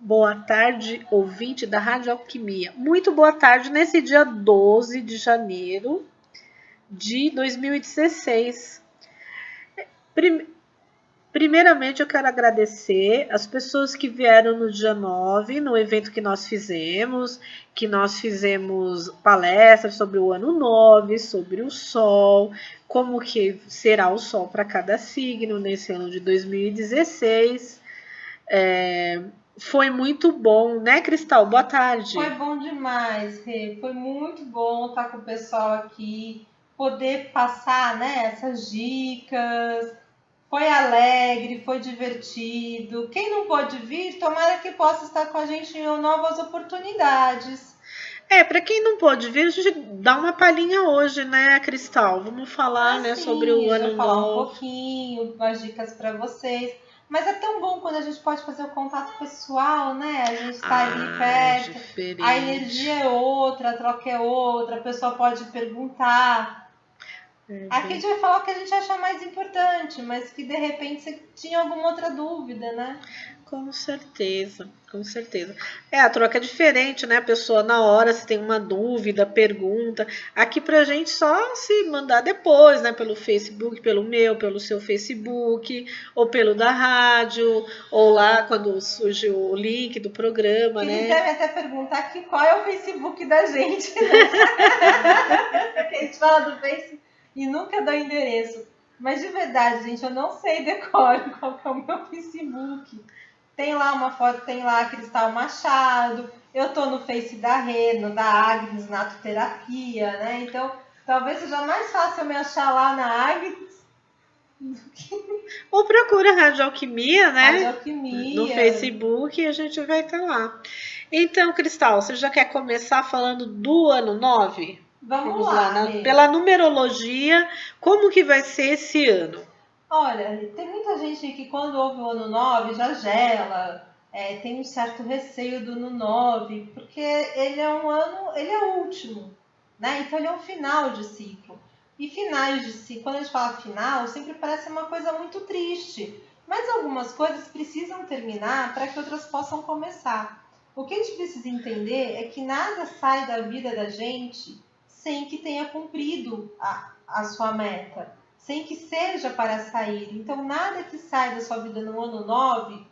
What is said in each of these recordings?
boa tarde, ouvinte da Rádio Alquimia. Muito boa tarde nesse dia 12 de janeiro de 2016. Primeiramente, eu quero agradecer as pessoas que vieram no dia 9, no evento que nós fizemos palestras sobre o ano 9, sobre o Sol, como que será o Sol para cada signo nesse ano de 2016. Foi muito bom, né, Cristal? Boa tarde. Foi bom demais, Rê. Foi muito bom estar com o pessoal aqui, poder passar, né, essas dicas. Foi alegre, foi divertido. Quem não pôde vir, tomara que possa estar com a gente em novas oportunidades. Para quem não pôde vir, a gente dá uma palhinha hoje, né, Cristal? Vamos falar, né, sim, sobre o ano falar novo. Um pouquinho, umas dicas para vocês. Mas é tão bom quando a gente pode fazer o contato pessoal, né? A gente está ali perto, diferente. A energia é outra, a troca é outra, a pessoa pode perguntar. Aqui a gente vai falar o que a gente acha mais importante, mas que de repente você tinha alguma outra dúvida, né? Com certeza, com certeza. A troca é diferente, né? A pessoa na hora, se tem uma dúvida, pergunta. Aqui pra gente só se mandar depois, né? Pelo Facebook, pelo seu Facebook, ou pelo da rádio, ou lá quando surge o link do programa, né? Eles devem até perguntar aqui qual é o Facebook da gente, né? Porque a gente fala do Facebook e nunca dá o endereço. Mas de verdade, gente, eu não sei decoro qual é o meu Facebook. Tem lá uma foto, tem lá Cristal Machado. Eu tô no Face da Reno, da Agnes Natoterapia, né? Então, talvez seja mais fácil me achar lá na Agnes. Ou procura a Rádio Alquimia, né? Rádio Alquimia. No Facebook e a gente vai estar lá. Então, Cristal, você já quer começar falando do ano 9? Vamos lá. Pela numerologia, como que vai ser esse ano? Olha, tem muita gente que quando ouve o ano 9 já gela, tem um certo receio do ano 9, porque ele é um ano, ele é o último, né? Então ele é um final de ciclo. E finais de ciclo, quando a gente fala final, sempre parece uma coisa muito triste. Mas algumas coisas precisam terminar para que outras possam começar. O que a gente precisa entender é que nada sai da vida da gente sem que tenha cumprido a sua meta, sem que seja para sair. Então, nada que sai da sua vida no ano 9,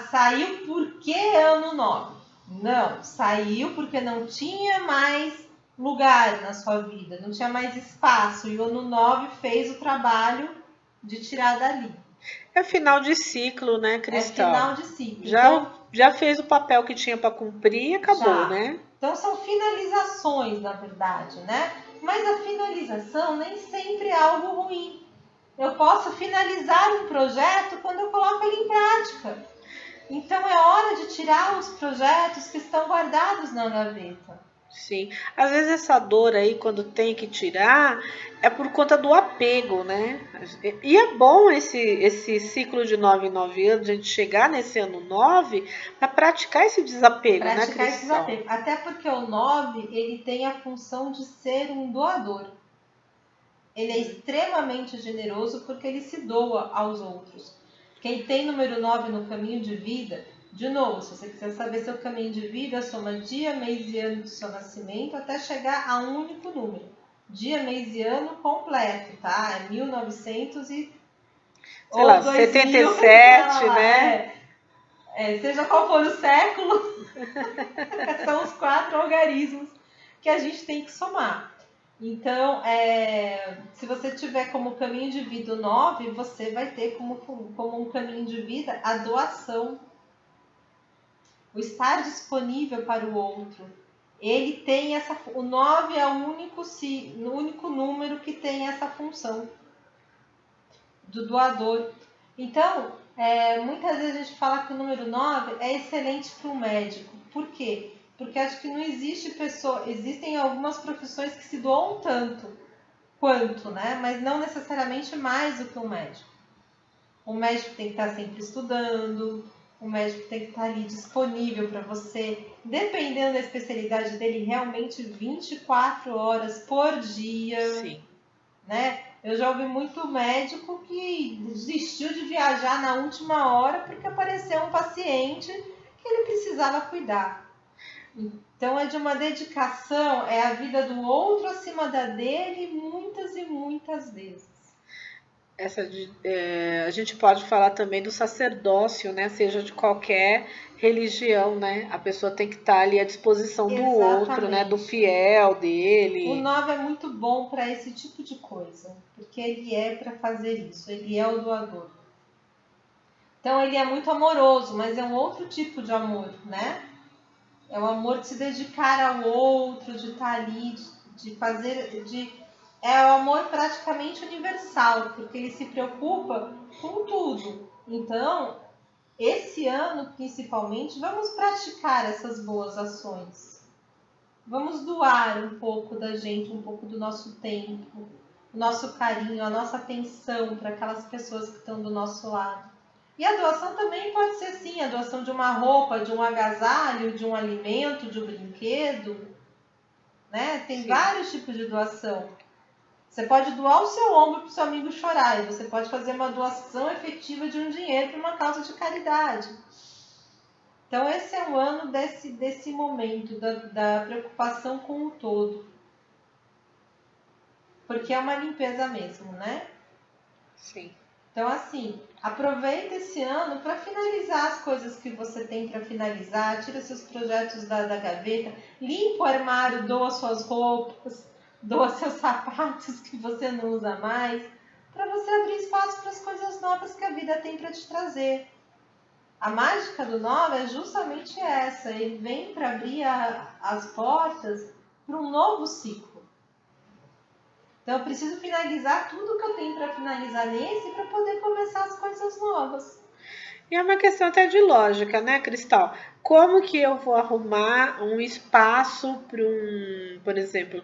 saiu porque ano 9. Não, saiu porque não tinha mais lugar na sua vida, não tinha mais espaço. E o ano 9 fez o trabalho de tirar dali. É final de ciclo, né, Cristal? É final de ciclo. Já fez o papel que tinha para cumprir e acabou, né? Então, são finalizações, na verdade, né? Mas a finalização nem sempre é algo ruim. Eu posso finalizar um projeto quando eu coloco ele em prática. Então é hora de tirar os projetos que estão guardados na gaveta. Sim, às vezes essa dor aí, quando tem que tirar, é por conta do apego, né? E é bom esse ciclo de 9 em 9 anos, a gente chegar nesse ano 9 para praticar esse desapego, né, Cristal? Esse desapego. Até porque o 9, ele tem a função de ser um doador. Ele é extremamente generoso porque ele se doa aos outros. Quem tem número 9 no caminho de vida, de novo, se você quiser saber seu caminho de vida, soma dia, mês e ano do seu nascimento até chegar a um único número. Dia, mês e ano completo, tá? É 1900 e... Sei lá, 77, né? Seja qual for o século, são os 4 algarismos que a gente tem que somar. Então, se você tiver como caminho de vida o 9, você vai ter como um caminho de vida a doação. O estar disponível para o outro. Ele tem o 9 é o único número que tem essa função do doador. Então, muitas vezes a gente fala que o número 9 é excelente para o médico. Por quê? Porque acho que não existe pessoa, existem algumas profissões que se doam tanto quanto, né? Mas não necessariamente mais do que um médico. O médico tem que estar sempre estudando, o médico tem que estar ali disponível para você, dependendo da especialidade dele, realmente 24 horas por dia. Sim. Né? Eu já ouvi muito médico que desistiu de viajar na última hora porque apareceu um paciente que ele precisava cuidar. Então é de uma dedicação, é a vida do outro acima da dele muitas e muitas vezes. A gente pode falar também do sacerdócio, né? Seja de qualquer religião, né? A pessoa tem que estar ali à disposição do outro, né? Do fiel dele. O 9 é muito bom para esse tipo de coisa, porque ele é para fazer isso, ele é o doador. Então ele é muito amoroso, mas é um outro tipo de amor, né? É o amor de se dedicar ao outro, de estar ali, de fazer... É o amor praticamente universal, porque ele se preocupa com tudo. Então, esse ano, principalmente, vamos praticar essas boas ações. Vamos doar um pouco da gente, um pouco do nosso tempo, o nosso carinho, a nossa atenção para aquelas pessoas que estão do nosso lado. E a doação também pode ser, sim, a doação de uma roupa, de um agasalho, de um alimento, de um brinquedo. Né? Tem vários tipos de doação. Você pode doar o seu ombro para o seu amigo chorar, e você pode fazer uma doação efetiva de um dinheiro para uma causa de caridade. Então esse é o ano desse momento, da preocupação com o todo. Porque é uma limpeza mesmo, né? Sim. Então assim, aproveita esse ano para finalizar as coisas que você tem para finalizar, tira seus projetos da gaveta, limpa o armário, doa suas roupas, doa seus sapatos que você não usa mais, para você abrir espaço para as coisas novas que a vida tem para te trazer. A mágica do 9 é justamente essa, ele vem para abrir as portas para um novo ciclo. Então eu preciso finalizar tudo que eu tenho para finalizar nesse para poder começar as coisas novas. E é uma questão até de lógica, né, Cristal? Como que eu vou arrumar um espaço para por exemplo,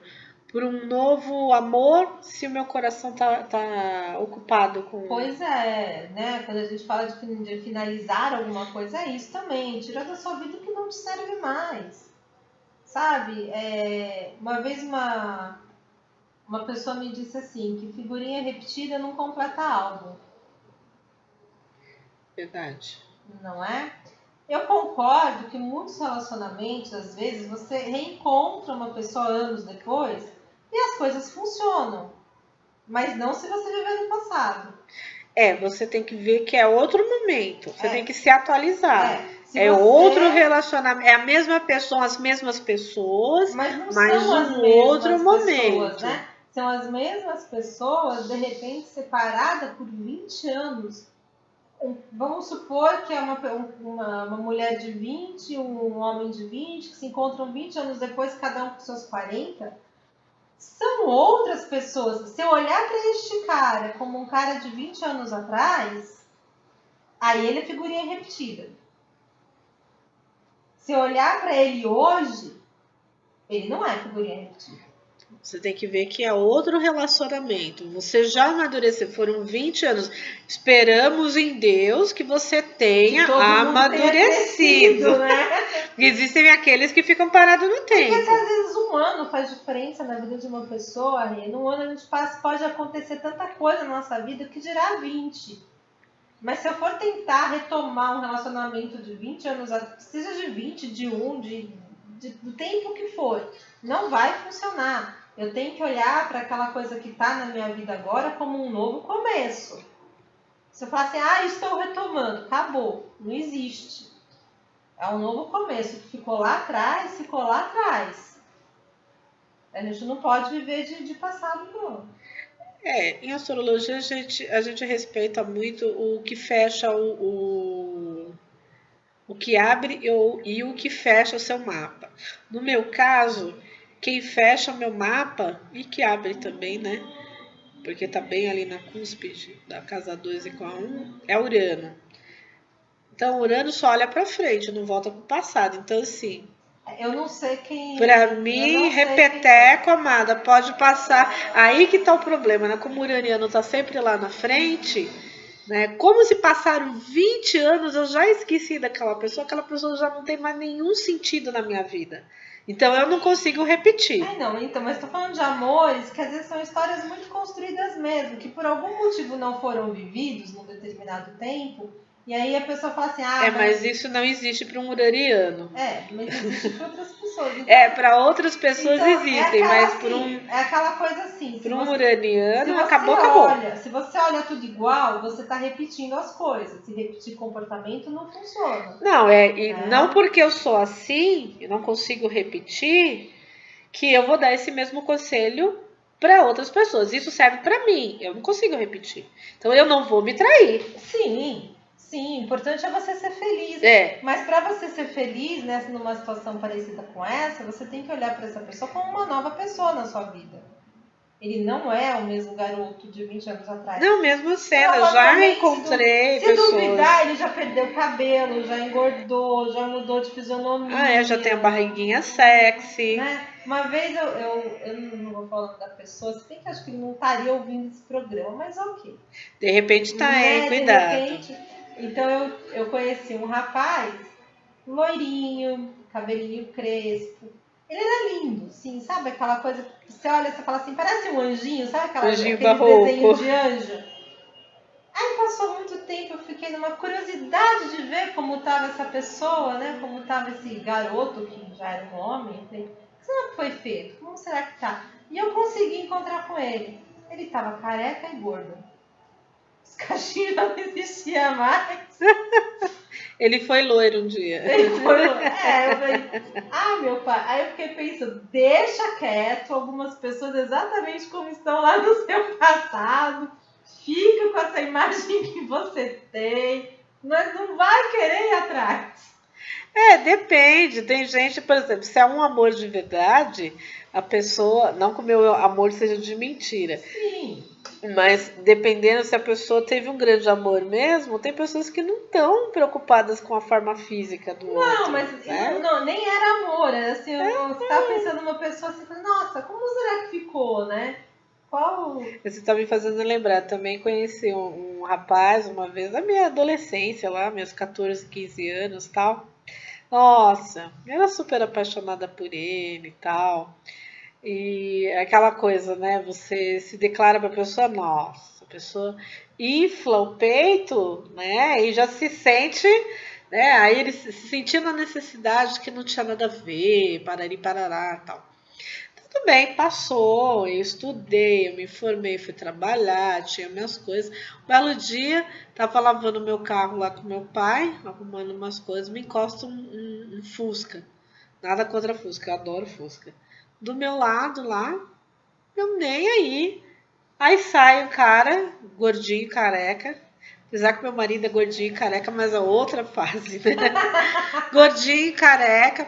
para um novo amor se o meu coração tá ocupado com... Pois é, né? Quando a gente fala de finalizar alguma coisa, é isso também. Tira da sua vida o que não te serve mais. Sabe? Uma vez uma pessoa me disse assim, que figurinha repetida não completa álbum. Verdade. Não é? Eu concordo que muitos relacionamentos, às vezes, você reencontra uma pessoa anos depois e as coisas funcionam. Mas não se você viver no passado. Você tem que ver que é outro momento. Você tem que se atualizar. Outro relacionamento. É a mesma pessoa, as mesmas pessoas, mas um outro momento. Né? São as mesmas pessoas, de repente, separadas por 20 anos. Vamos supor que é uma mulher de 20, um homem de 20, que se encontram 20 anos depois, cada um com seus 40. São outras pessoas. Se eu olhar para este cara como um cara de 20 anos atrás, aí ele é figurinha repetida. Se eu olhar para ele hoje, ele não é figurinha repetida. Você tem que ver que é outro relacionamento. Você já amadureceu, foram 20 anos. Esperamos em Deus que você tenha amadurecido. Né? Existem aqueles que ficam parados no tempo. Porque às vezes um ano faz diferença na vida de uma pessoa, e num ano a gente pode acontecer tanta coisa na nossa vida que dirá 20. Mas se eu for tentar retomar um relacionamento de 20 anos, seja de 20, de 1, do tempo que for, não vai funcionar. Eu tenho que olhar para aquela coisa que está na minha vida agora como um novo começo. Se eu falar assim, estou retomando, acabou, não existe. É um novo começo, que ficou lá atrás. A gente não pode viver de passado, não. Em astrologia a gente respeita muito o que fecha o que abre e o que fecha o seu mapa. No meu caso, quem fecha o meu mapa e que abre também, né? Porque tá bem ali na cúspide da casa 2 e com a 1, é Urano. Então, Urano só olha para frente, não volta para o passado. Então, assim... Eu não sei quem... Para mim, repeteco, amada, pode passar. Aí que tá o problema, né? Como o uraniano tá sempre lá na frente, né? Como se passaram 20 anos, eu já esqueci daquela pessoa, aquela pessoa já não tem mais nenhum sentido na minha vida. Então, eu não consigo repetir. Mas estou falando de amores que às vezes são histórias muito construídas mesmo, que por algum motivo não foram vividos num determinado tempo, E aí a pessoa fala assim, mas isso não existe para um uraniano. Mas existe para outras pessoas. Então, para outras pessoas então, existem, mas assim, é aquela coisa assim. Para um uraniano, acabou. Se você olha tudo igual, você está repetindo as coisas. Se repetir comportamento, não funciona. Não, não porque eu sou assim, eu não consigo repetir, que eu vou dar esse mesmo conselho para outras pessoas. Isso serve para mim, eu não consigo repetir. Então eu não vou me trair. Sim, o importante é você ser feliz. Mas para você ser feliz, né, numa situação parecida com essa, você tem que olhar para essa pessoa como uma nova pessoa na sua vida. Ele não é o mesmo garoto de 20 anos atrás. Não, mesmo sendo, eu já encontrei pessoas. Se duvidar, ele já perdeu o cabelo, já engordou, já mudou de fisionomia. Já tem a barriguinha sexy. Né? Uma vez eu não vou falar da pessoa, se bem que acho que ele não estaria ouvindo esse programa, mas ok. De repente tá aí, cuidado. De repente, então eu conheci um rapaz, loirinho, cabelinho crespo. Ele era lindo, sim, sabe aquela coisa que você olha e você fala assim, parece um anjinho, sabe aquele desenho de anjo? Aí passou muito tempo, eu fiquei numa curiosidade de ver como estava essa pessoa, né? Como estava esse garoto, que já era um homem. Eu falei, o que será que foi feito? Como será que tá? E eu consegui encontrar com ele. Ele estava careca e gordo. Os cachinhos já não existiam mais. Ele foi loiro um dia. Ele foi loiro. Eu falei, meu pai. Aí eu fiquei pensando, deixa quieto algumas pessoas exatamente como estão lá no seu passado. Fica com essa imagem que você tem. Mas não vai querer ir atrás. Depende. Tem gente, por exemplo, se é um amor de verdade, a pessoa... Não que o meu amor seja de mentira. Sim. Mas dependendo se a pessoa teve um grande amor mesmo, tem pessoas que não estão preocupadas com a forma física do outro. Não, mas não, nem era amor. Era assim, você estava pensando numa pessoa assim, nossa, como será que ficou, né? Você está me fazendo lembrar. Também conheci um rapaz uma vez na minha adolescência, lá, meus 14, 15 anos e tal. Nossa, eu era super apaixonada por ele e tal. E aquela coisa, né? Você se declara para a pessoa, nossa, a pessoa infla o peito, né? E já se sente, né? Aí ele se sentindo a necessidade que não tinha nada a ver, parari, parará e tal. Tudo bem, passou, eu estudei, eu me formei, fui trabalhar, tinha minhas coisas. Um belo dia, tava lavando meu carro lá com meu pai, arrumando umas coisas, me encosta um Fusca. Nada contra Fusca, eu adoro Fusca. Do meu lado lá, eu nem aí. Aí sai um cara, gordinho, careca. Apesar que meu marido é gordinho e careca, mas é outra fase, né? Gordinho, careca.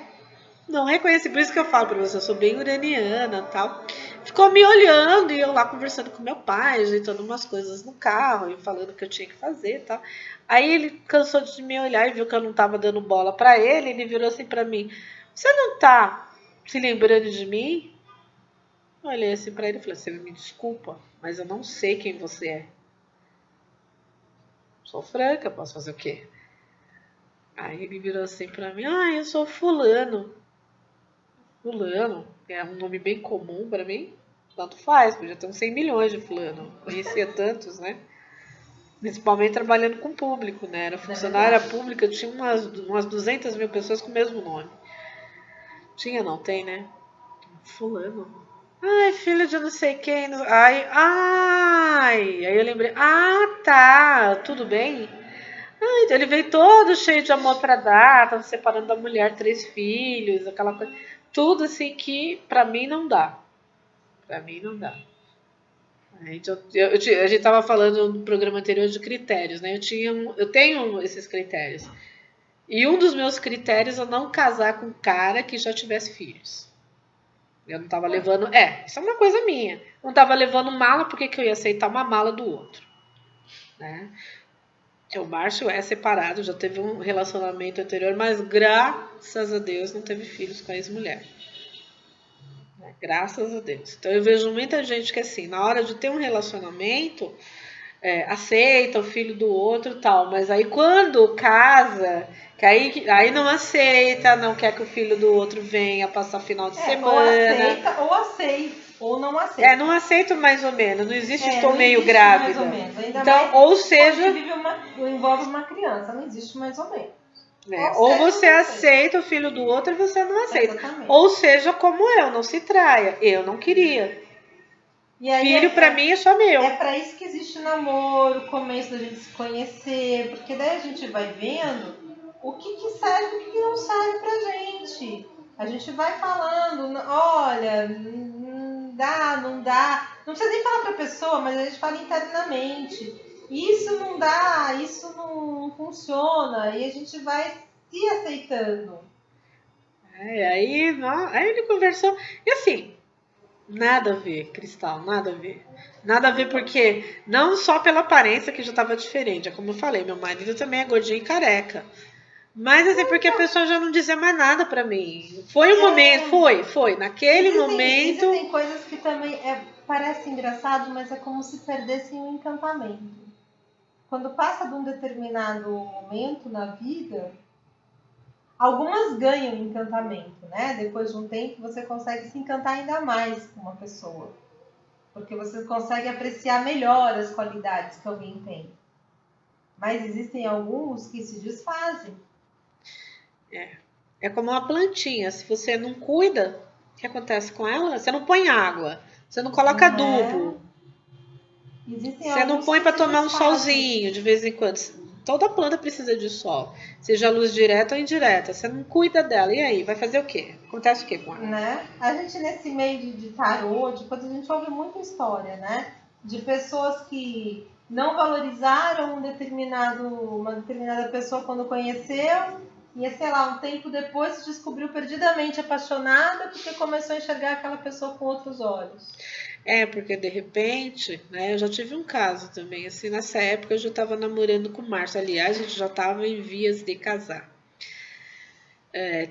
Não reconheci, por isso que eu falo pra você, eu sou bem uraniana e tal. Ficou me olhando e eu lá conversando com meu pai, ajeitando umas coisas no carro e falando o que eu tinha que fazer e tal. Aí ele cansou de me olhar e viu que eu não tava dando bola pra ele, ele virou assim pra mim, você não tá se lembrando de mim? Eu olhei assim pra ele e falei, você me desculpa, mas eu não sei quem você é. Sou franca, posso fazer o quê? Aí ele virou assim pra mim, eu sou fulano. Fulano, é um nome bem comum pra mim, tanto faz, podia ter uns 100 milhões de fulano, conhecia tantos, né? Principalmente trabalhando com público, né? Era funcionária pública, tinha umas 200 mil pessoas com o mesmo nome. Tinha, não tem, né? Fulano. Ai, filho de não sei quem. Aí eu lembrei, tá, tudo bem? Então ele veio todo cheio de amor pra dar, tava separando da mulher 3 filhos, aquela coisa. Tudo assim que pra mim não dá. Pra mim não dá. A gente tava falando no programa anterior de critérios, né? Eu tenho esses critérios. E um dos meus critérios é não casar com um cara que já tivesse filhos. Eu não tava levando... isso é uma coisa minha. Não tava levando mala, porque que eu ia aceitar uma mala do outro? Né? O Márcio é separado, já teve um relacionamento anterior, mas graças a Deus não teve filhos com a ex-mulher. Graças a Deus. Então eu vejo muita gente que assim, na hora de ter um relacionamento, aceita o filho do outro e tal, mas aí quando casa, que aí não aceita, não quer que o filho do outro venha passar final de semana. Ou aceita. ou não aceito. Não aceito mais ou menos, não existe estou não meio existe grávida. Mais ou menos. Ainda então, mais ou seja, envolve uma criança, não existe mais ou menos. Ou você aceita o filho do outro e você não aceita. Exatamente. Ou seja, como eu, não se traia. Eu não queria. E aí filho pra mim é só meu. É pra isso que existe o namoro, o começo da gente se conhecer, porque daí a gente vai vendo o que serve e o que não serve pra gente. A gente vai falando, olha, dá, não dá. Não precisa nem falar pra pessoa, mas a gente fala internamente. Isso não dá, isso não funciona. E a gente vai se aceitando. Aí ele conversou. E assim, nada a ver, Cristal, nada a ver. Nada a ver porque, não só pela aparência que já estava diferente. É como eu falei, meu marido também é gordinho e careca. Mas assim, porque a pessoa já não dizia mais nada pra mim. Foi um momento, foi. Naquele momento... Existem coisas que também parece engraçado, mas é como se perdessem o encantamento. Quando passa de um determinado momento na vida, algumas ganham encantamento, né? Depois de um tempo, você consegue se encantar ainda mais com uma pessoa. Porque você consegue apreciar melhor as qualidades que alguém tem. Mas existem alguns que se desfazem. É como uma plantinha. Se você não cuida, o que acontece com ela? Você não põe água, você não coloca adubo. Você não põe para tomar um solzinho de vez em quando. Toda planta precisa de sol, seja luz direta ou indireta. Você não cuida dela. E aí, vai fazer o quê? Acontece o quê com ela? Né? A gente, nesse meio de tarô, depois a gente ouve muita história, né? De pessoas que não valorizaram uma determinada pessoa quando conheceu, e, sei lá, um tempo depois se descobriu perdidamente apaixonada porque começou a enxergar aquela pessoa com outros olhos. Porque de repente, né, eu já tive um caso também, assim, nessa época eu já estava namorando com o Márcio, aliás, a gente já estava em vias de casar.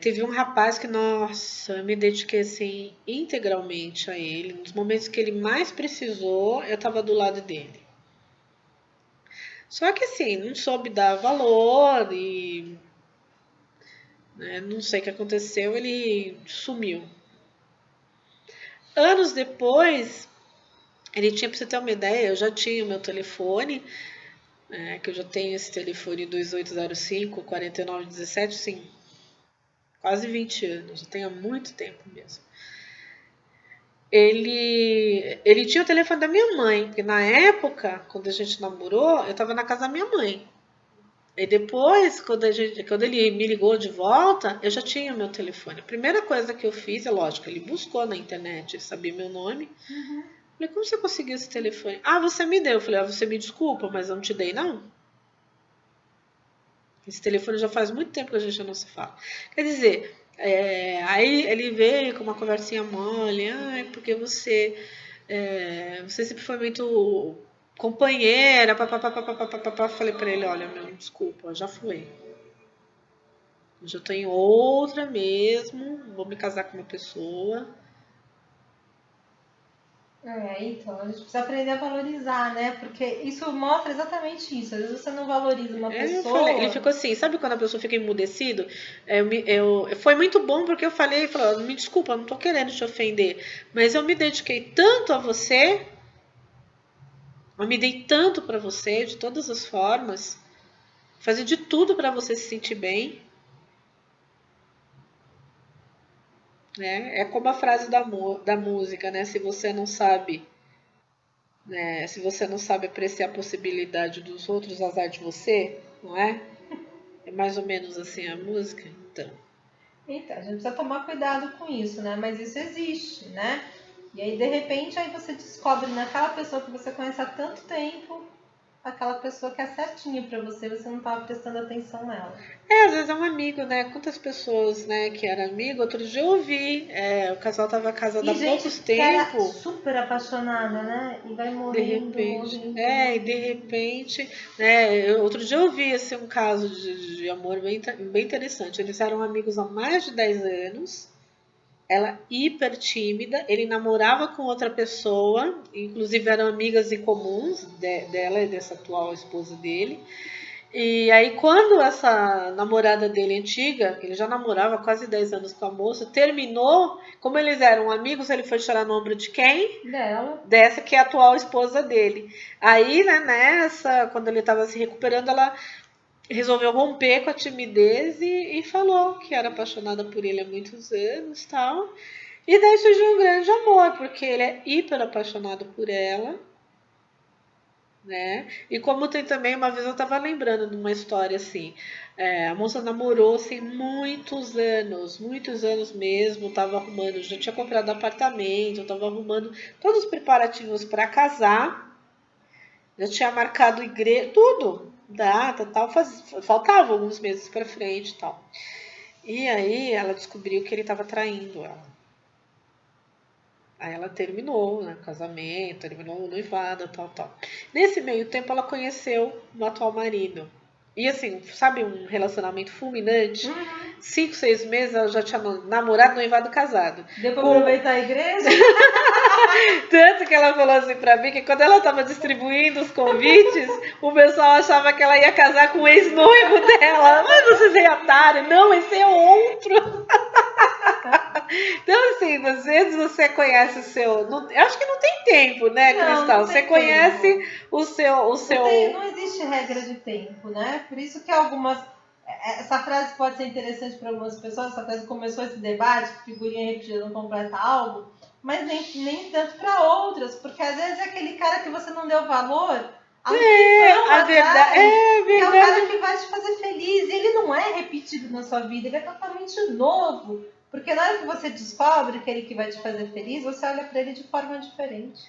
Teve um rapaz que, nossa, eu me dediquei assim, integralmente a ele, nos momentos que ele mais precisou, eu estava do lado dele. Só que assim, não soube dar valor e não sei o que aconteceu, ele sumiu. Anos depois, ele tinha, pra você ter uma ideia, eu já tinha o meu telefone, que eu já tenho esse telefone 2805-4917, sim, quase 20 anos, eu tenho há muito tempo mesmo. Ele tinha o telefone da minha mãe, porque na época, quando a gente namorou, eu estava na casa da minha mãe. E depois, quando ele me ligou de volta, eu já tinha o meu telefone. A primeira coisa que eu fiz, é lógico, ele buscou na internet, sabia meu nome. Uhum. Falei, como você conseguiu esse telefone? Ah, você me deu. Eu falei, você me desculpa, mas eu não te dei, não. Esse telefone já faz muito tempo que a gente não se fala. Quer dizer, aí ele veio com uma conversinha mole, porque você sempre foi muito companheira, papapá. Falei pra ele, olha, meu, desculpa, já fui. Eu já tô em outra mesmo, vou me casar com uma pessoa. Então, a gente precisa aprender a valorizar, né? Porque isso mostra exatamente isso. Às vezes você não valoriza uma pessoa. Ele ficou assim, sabe quando a pessoa fica emudecido? Foi muito bom porque eu falei, me desculpa, eu não tô querendo te ofender, mas eu me dediquei tanto a você, eu me dei tanto pra você, de todas as formas, fazer de tudo pra você se sentir bem. É como a frase da música, né? Se você não sabe apreciar a possibilidade dos outros, azar de você, não é? É mais ou menos assim a música, então. Então, a gente precisa tomar cuidado com isso, né? Mas isso existe, né? E aí, de repente, aí você descobre naquela pessoa que você conhece há tanto tempo, aquela pessoa que é certinha pra você não estava prestando atenção nela. Às vezes é um amigo, né? Quantas pessoas, né, que era amigo, outro dia eu ouvi, o casal tava casado há poucos tempos. Era super apaixonada, né? E vai morrendo, e de repente, outro dia eu ouvi assim, um caso de amor bem interessante. Eles eram amigos há mais de 10 anos. Ela hiper tímida, ele namorava com outra pessoa, inclusive eram amigas em comuns dela e dessa atual esposa dele. E aí, quando essa namorada dele antiga, ele já namorava quase 10 anos com a moça, terminou, como eles eram amigos, ele foi chorar no ombro de quem? Dela. Dessa que é a atual esposa dele. Aí, né, nessa, quando ele estava se recuperando, ela resolveu romper com a timidez e falou que era apaixonada por ele há muitos anos e tal. E daí surgiu um grande amor, porque ele é hiper apaixonado por ela, né? E como tem também, uma vez eu tava lembrando de uma história assim, a moça namorou assim muitos anos mesmo, tava arrumando, já tinha comprado apartamento, tava arrumando todos os preparativos para casar, já tinha marcado igreja, tudo, data, tal, faltava alguns meses para frente, tal. E aí ela descobriu que ele estava traindo ela. Aí ela terminou, né, o casamento, terminou o noivado, tal. Nesse meio tempo ela conheceu o atual marido. E assim, sabe, um relacionamento fulminante? 5, 6 meses ela já tinha namorado, noivado, casado. Deu pra aproveitar a igreja? Tanto que ela falou assim pra mim que quando ela tava distribuindo os convites, o pessoal achava que ela ia casar com o ex-noivo dela. Mas vocês é otário? Não, esse é outro. Então, assim, às vezes você conhece o seu. Eu acho que não tem tempo, né, Cristal? Você conhece tempo. o seu. Não existe regra de tempo, né? Por isso que algumas. Essa frase pode ser interessante para algumas pessoas. Essa frase começou esse debate, que figurinha repetida não completa algo, mas nem tanto para outras, porque às vezes é aquele cara que você não deu valor. A verdade, é o cara que vai te fazer feliz. E ele não é repetido na sua vida, ele é totalmente novo. Porque na hora que você descobre aquele que vai te fazer feliz, você olha para ele de forma diferente.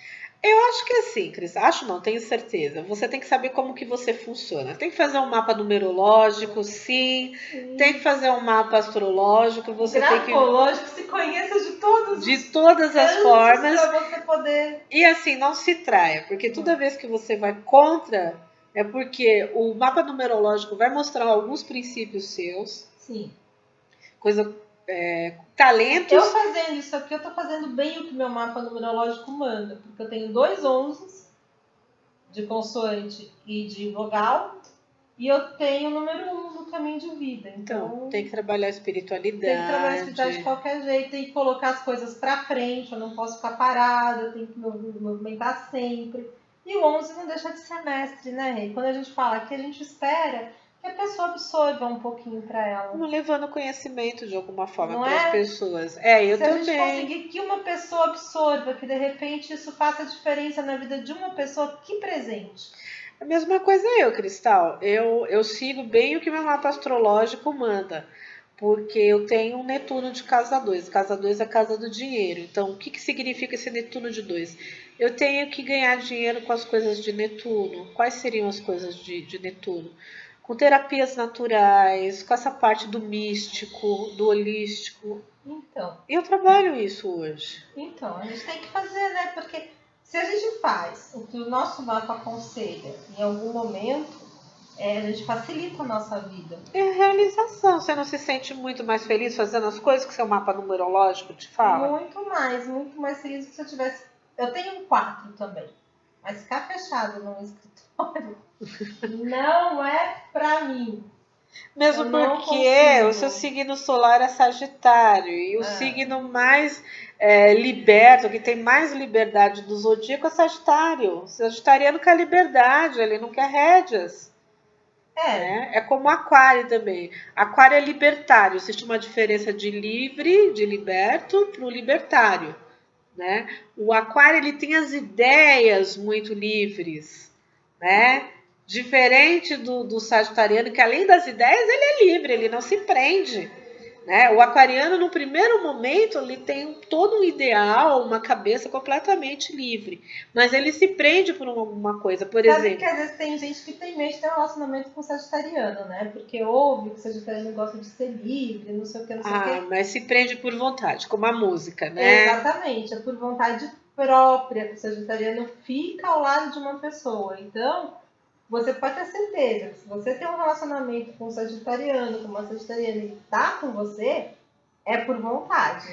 Eu acho que assim, Cris, tenho certeza. Você tem que saber como que você funciona. Tem que fazer um mapa numerológico, sim. Tem que fazer um mapa astrológico. Grafológico, se conheça de todas as formas. Para você poder. E assim, não se traia, porque toda vez que você vai contra, é porque o mapa numerológico vai mostrar alguns princípios seus. Sim. Talentos. Eu fazendo isso aqui, eu tô fazendo bem o que meu mapa numerológico manda, porque eu tenho 2 11 de consoante e de vogal, e eu tenho o número 1 no caminho de vida. Então tem que trabalhar a espiritualidade. Tem que trabalhar a espiritualidade de qualquer jeito, tem que colocar as coisas pra frente, eu não posso ficar parada, eu tenho que me movimentar sempre. E o 11 não deixa de ser mestre, né, Rei? Quando a gente fala que a gente espera que a pessoa absorva um pouquinho para ela. Não levando conhecimento de alguma forma para as pessoas. Eu também. Se a gente conseguir que uma pessoa absorva, que de repente isso faça diferença na vida de uma pessoa, que presente. A mesma coisa Cristal. Eu sigo bem o que meu mapa astrológico manda. Porque eu tenho um Netuno de casa 2. Casa 2 é a casa do dinheiro. Então, o que significa esse Netuno de 2? Eu tenho que ganhar dinheiro com as coisas de Netuno. Quais seriam as coisas de Netuno? Com terapias naturais, com essa parte do místico, do holístico. Então. Eu trabalho isso hoje. Então, a gente tem que fazer, né? Porque se a gente faz o que o nosso mapa aconselha em algum momento, a gente facilita a nossa vida. É realização. Você não se sente muito mais feliz fazendo as coisas que seu mapa numerológico te fala? Muito mais feliz do que se eu tivesse... Eu tenho 4 também. Mas ficar fechado num escritório não é pra mim. Mesmo porque o seu signo solar é Sagitário. E o signo mais liberto, que tem mais liberdade do zodíaco é Sagitário. O sagitariano quer liberdade, ele não quer rédeas. É como Aquário também. Aquário é libertário. Existe uma diferença de livre, de liberto, para o libertário. Né? O Aquário ele tem as ideias muito livres, né? Diferente do sagitariano, que além das ideias ele é livre, ele não se prende, né? O aquariano no primeiro momento ele tem todo um ideal, uma cabeça completamente livre, mas ele se prende por alguma coisa, por exemplo. Sabe que às vezes tem gente que tem medo de ter um relacionamento com o sagitariano, né? Porque ouve que o sagitariano gosta de ser livre, não sei o que, não sei o que. Mas se prende por vontade, como a música, né? Exatamente, é por vontade própria que o sagitariano fica ao lado de uma pessoa. Então, você pode ter certeza que se você tem um relacionamento com um sagitariano, com uma sagitariana e tá com você, é por vontade.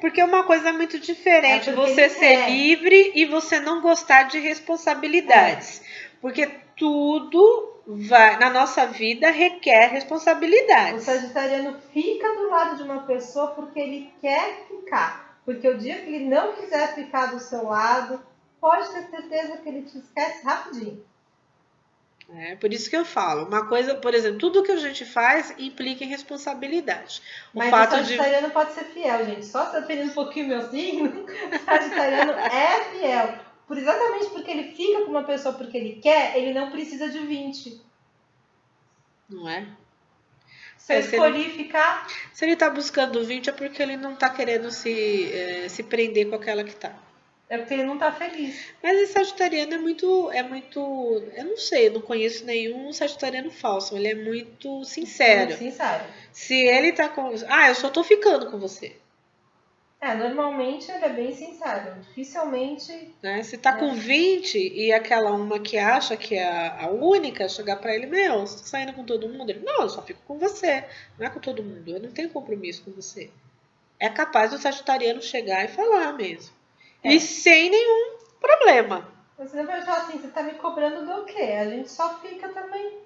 Porque é uma coisa muito diferente você ser livre e você não gostar de responsabilidades. Porque tudo na nossa vida requer O responsabilidades. sagitariano fica do lado de uma pessoa porque ele quer ficar. Porque o dia que ele não quiser ficar do seu lado, pode ter certeza que ele te esquece rapidinho. Por isso que eu falo, uma coisa, por exemplo, tudo que a gente faz implica em responsabilidade. Mas o sagitariano pode ser fiel, gente. Só dependendo um pouquinho do meu signo, o sagitariano é fiel. Exatamente porque ele fica com uma pessoa porque ele quer, ele não precisa de 20. Não é? Se eu escolhi ficar... Se ele tá buscando 20 é porque ele não tá querendo se prender com aquela que tá. É porque ele não tá feliz. Mas esse sagitariano é muito... Eu não sei, eu não conheço nenhum sagitariano falso. Ele é muito sincero. Muito sincero. Se ele tá com... eu só tô ficando com você. Normalmente ele é bem sincero. Dificilmente... Se tá com 20 e aquela uma que acha que é a única, chegar pra ele, você tá saindo com todo mundo? Ele, não, eu só fico com você. Não é com todo mundo, eu não tenho compromisso com você. É capaz do sagitariano chegar e falar mesmo. E sem nenhum problema. Você não vai falar assim, você tá me cobrando do quê? A gente só fica também.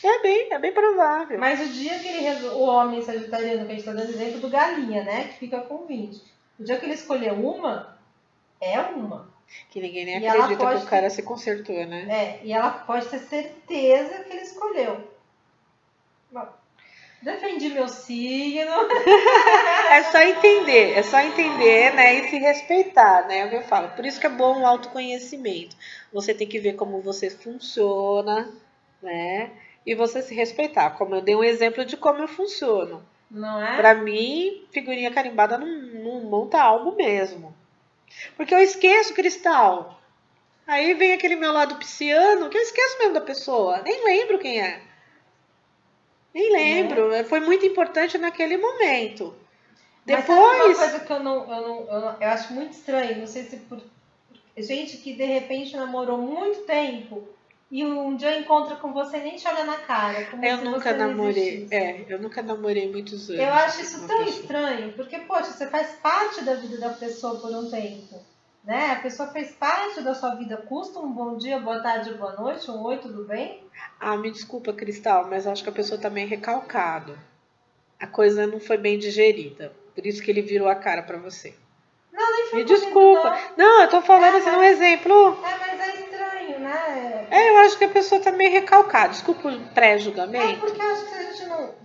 É bem provável. Mas o dia que o homem sagitariano, que a gente tá dando exemplo do galinha, né? Que fica com 20. O dia que ele escolher uma, é uma. Que ninguém nem acredita que o cara se consertou, né? E ela pode ter certeza que ele escolheu. Bom, defendi meu signo. É só entender, né? E se respeitar, né? É o que eu falo. Por isso que é bom o autoconhecimento. Você tem que ver como você funciona, né? E você se respeitar. Como eu dei um exemplo de como eu funciono. Não é? Pra mim, figurinha carimbada não monta algo mesmo. Porque eu esqueço cristal. Aí vem aquele meu lado pisciano, que eu esqueço mesmo da pessoa. Nem lembro quem é. Nem lembro. Foi muito importante naquele momento. Mas Depois... uma coisa que eu acho muito estranho, não sei se por gente que de repente namorou muito tempo e um dia encontra com você e nem te olha na cara. Eu nunca namorei. Eu nunca namorei muitos anos. Eu acho isso tão estranho, porque, poxa, você faz parte da vida da pessoa por um tempo. Né? A pessoa fez parte da sua vida. Custa um bom dia, boa tarde, boa noite, um oi, tudo bem? Me desculpa, Cristal, mas acho que a pessoa tá meio recalcado. A coisa não foi bem digerida. Por isso que ele virou a cara pra você. Não, nem foi. Me desculpa. Não, eu tô falando assim um exemplo. Mas é estranho, né? Eu acho que a pessoa tá meio recalcada. Desculpa o pré-julgamento. Porque eu acho que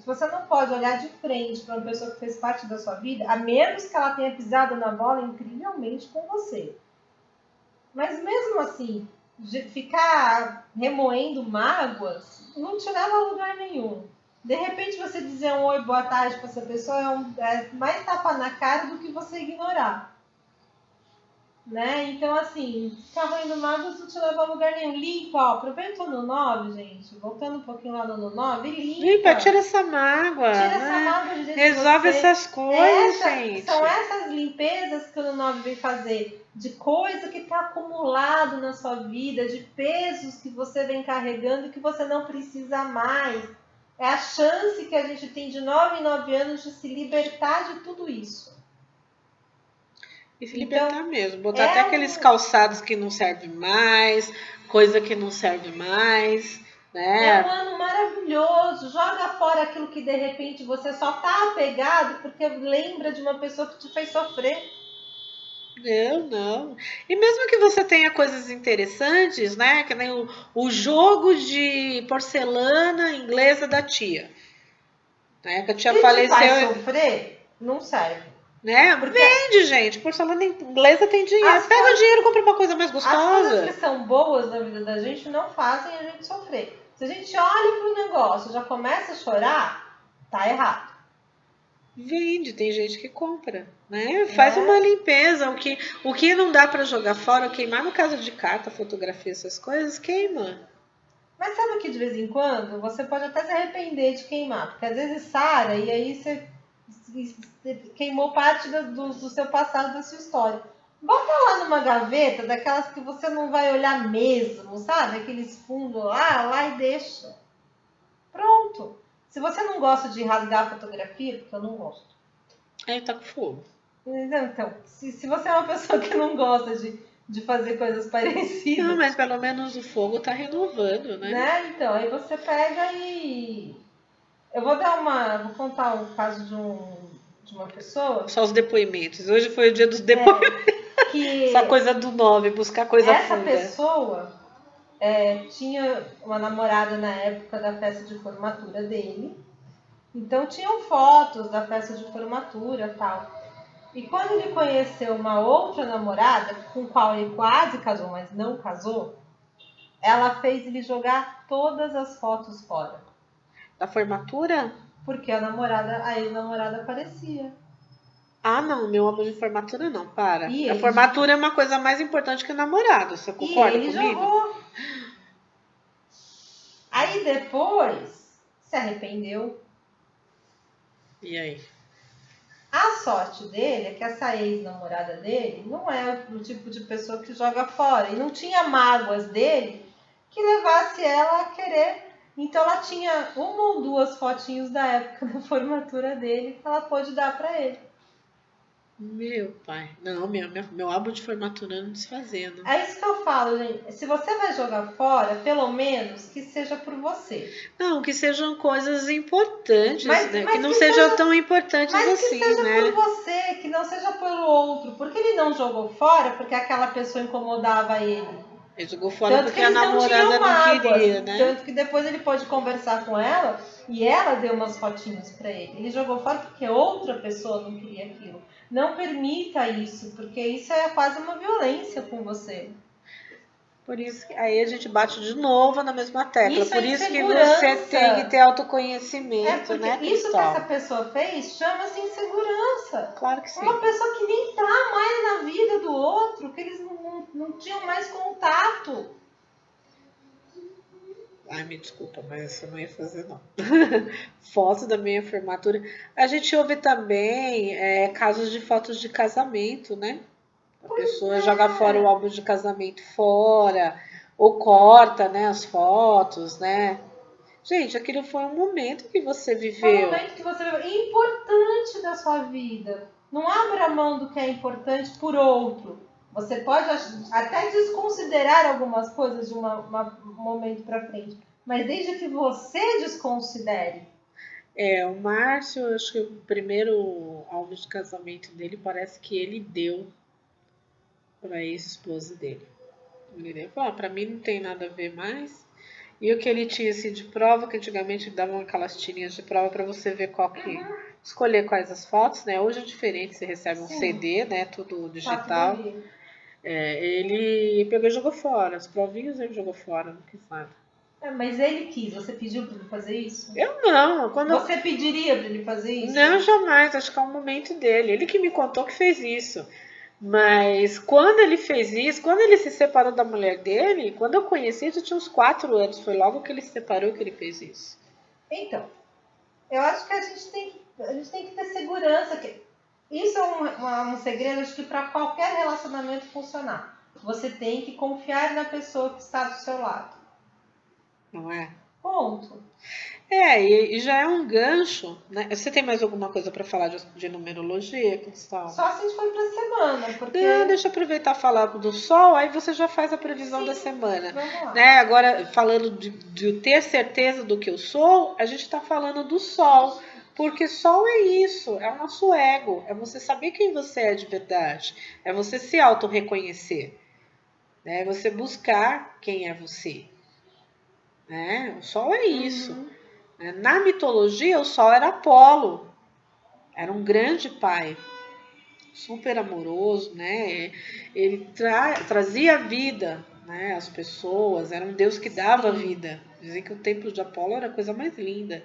você não pode olhar de frente para uma pessoa que fez parte da sua vida, a menos que ela tenha pisado na bola incrivelmente com você. Mas mesmo assim, ficar remoendo mágoas não te leva a lugar nenhum. De repente você dizer um oi, boa tarde para essa pessoa é mais tapa na cara do que você ignorar. Né? Então, assim, ficar roendo mágoas não te leva a lugar nenhum. Limpa, aproveita o ano 9, gente. Voltando um pouquinho lá no ano 9, limpa. Tira essa mágoa. Essa mágoa de dentro Resolve essas coisas, gente. São essas limpezas que o ano 9 vem fazer. De coisa que está acumulado na sua vida, de pesos que você vem carregando e que você não precisa mais. É a chance que a gente tem de 9 em 9 anos de se libertar de tudo isso. E se libertar mesmo. Botar até aqueles calçados que não servem mais, coisa que não serve mais. Né? É um ano maravilhoso. Joga fora aquilo que de repente você só tá apegado porque lembra de uma pessoa que te fez sofrer. Não. E mesmo que você tenha coisas interessantes, né? Que nem o jogo de porcelana inglesa da tia. Né? Que a tia faleceu. Se faz sofrer, não serve. Né? Porque vende, gente. Porcelana inglesa tem dinheiro. Pega o dinheiro e compra uma coisa mais gostosa. As coisas que são boas na vida da gente não fazem a gente sofrer. Se a gente olha para o negócio e já começa a chorar, tá errado. Vende, tem gente que compra, né? Faz uma limpeza. O que não dá para jogar fora, queimar no caso de carta, fotografia, essas coisas, queima. Mas sabe que de vez em quando você pode até se arrepender de queimar, porque às vezes sara e aí você queimou parte do seu passado, da sua história. Bota lá numa gaveta, daquelas que você não vai olhar mesmo, sabe? Aqueles fundos lá e deixa. Pronto. Se você não gosta de rasgar a fotografia, porque eu não gosto. Aí tá com fogo. Então, se você é uma pessoa que não gosta de fazer coisas parecidas. Não, mas pelo menos o fogo tá renovando, né? Então, aí você pega e... Vou contar o caso de uma pessoa. Só os depoimentos. Hoje foi o dia dos depoimentos. Que Essa coisa do 9, buscar coisa essa funda. pessoa tinha uma namorada na época da festa de formatura dele. Então tinham fotos da festa de formatura e tal. E quando ele conheceu uma outra namorada, com qual ele quase casou, mas não casou, ela fez ele jogar todas as fotos fora. Da formatura? Porque a ex-namorada aparecia. Ah, não, meu álbum de formatura não, para. E A formatura é uma coisa mais importante que o namorado, você concorda ele comigo? jogou. Aí depois se arrependeu. E aí? A sorte dele é que essa ex-namorada dele não é o tipo de pessoa que joga fora. E não tinha mágoas dele que levasse ela a querer. Então ela tinha uma ou duas fotinhos da época da formatura dele que ela pôde dar pra ele. Meu pai. Não, meu álbum de formatura não desfazendo. É isso que eu falo, gente. Se você vai jogar fora, pelo menos que seja por você. Não, que sejam coisas importantes, Mas que não sejam tão importantes mas assim, que seja né? por você, que não seja pelo outro. Porque ele não jogou fora porque aquela pessoa incomodava ele. Ele jogou fora Tanto porque que a eles não namorada tinham não mágoas. queria, né? Tanto que depois ele pôde conversar com ela e ela deu umas fotinhos pra ele. Ele jogou fora porque outra pessoa não queria aquilo. Não permita isso, porque isso é quase uma violência com você. Por isso que aí a gente bate de novo na mesma tecla. Isso é Por isso que insegurança. você tem que ter autoconhecimento, porque né, isso que Cristal? essa pessoa fez chama-se insegurança. Claro que sim. Uma pessoa que nem tá mais na vida do outro, que eles não tinham mais contato. Ai, me desculpa, mas isso eu não ia fazer, não. Foto da minha formatura. A gente ouve também casos de fotos de casamento, né? A pessoa joga fora o álbum de casamento fora, ou corta, né, as fotos, né? Gente, aquilo foi um momento que você É um viveu. momento que você é importante da sua vida. Não abra mão do que é importante por outro. Você pode até desconsiderar algumas coisas de um momento para frente, mas desde que você desconsidere. O Márcio, acho que o primeiro álbum de casamento dele parece que ele deu para a ex-esposa dele. Ele falou, para mim não tem nada a ver mais. E o que ele tinha assim, de prova, que antigamente davam aquelas tirinhas de prova para você ver qual que... Escolher quais as fotos, né? Hoje é diferente, você recebe um CD, né? Tudo digital. Ele pegou e jogou fora. As provinhas ele jogou fora, não quis nada. Mas ele quis, você pediu para ele fazer isso? Eu não. Você pediria para ele fazer isso? Não, jamais. Acho que é um momento dele. Ele que me contou que fez isso. Mas quando ele fez isso, quando ele se separou da mulher dele, quando eu conheci, já tinha uns 4 anos. Foi logo que ele se separou que ele fez isso. Então, eu acho que a gente tem que ter segurança. Isso é um segredo, acho que para qualquer relacionamento funcionar. Você tem que confiar na pessoa que está do seu lado. Não é? Ponto. E já é um gancho, né? Você tem mais alguma coisa para falar de numerologia, Cristal? Só se a gente for para a semana, porque... Não, deixa eu aproveitar e falar do Sol, aí você já faz a previsão da semana. Vamos lá. Né? Agora, falando de ter certeza do que eu sou, a gente está falando do Sol. Porque Sol é isso, é o nosso ego, é você saber quem você é de verdade, é você se auto-reconhecer, né? É você buscar quem é você. Né? O Sol é isso. Na mitologia, o Sol era Apolo, era um grande pai, super amoroso, né? Ele trazia vida, né, às pessoas, era um Deus que dava vida. Dizem que o templo de Apolo era a coisa mais linda.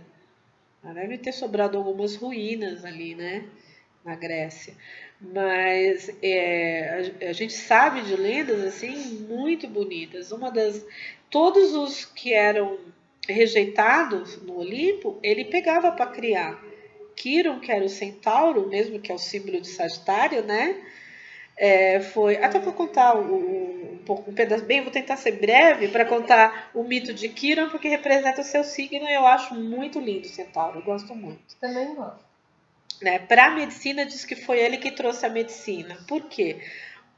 Deve ter sobrado algumas ruínas ali, né, na Grécia. Mas a gente sabe de lendas assim muito bonitas. Todos os que eram rejeitados no Olimpo, ele pegava para criar. Quiron, que era o centauro, mesmo que é o símbolo de Sagitário, né? Foi até para contar um pedaço bem, vou tentar ser breve para contar o mito de Quiron, porque representa o seu signo e eu acho muito lindo o centauro, eu gosto muito. Também gosto. Né? Para a medicina diz que foi ele que trouxe a medicina. Por quê?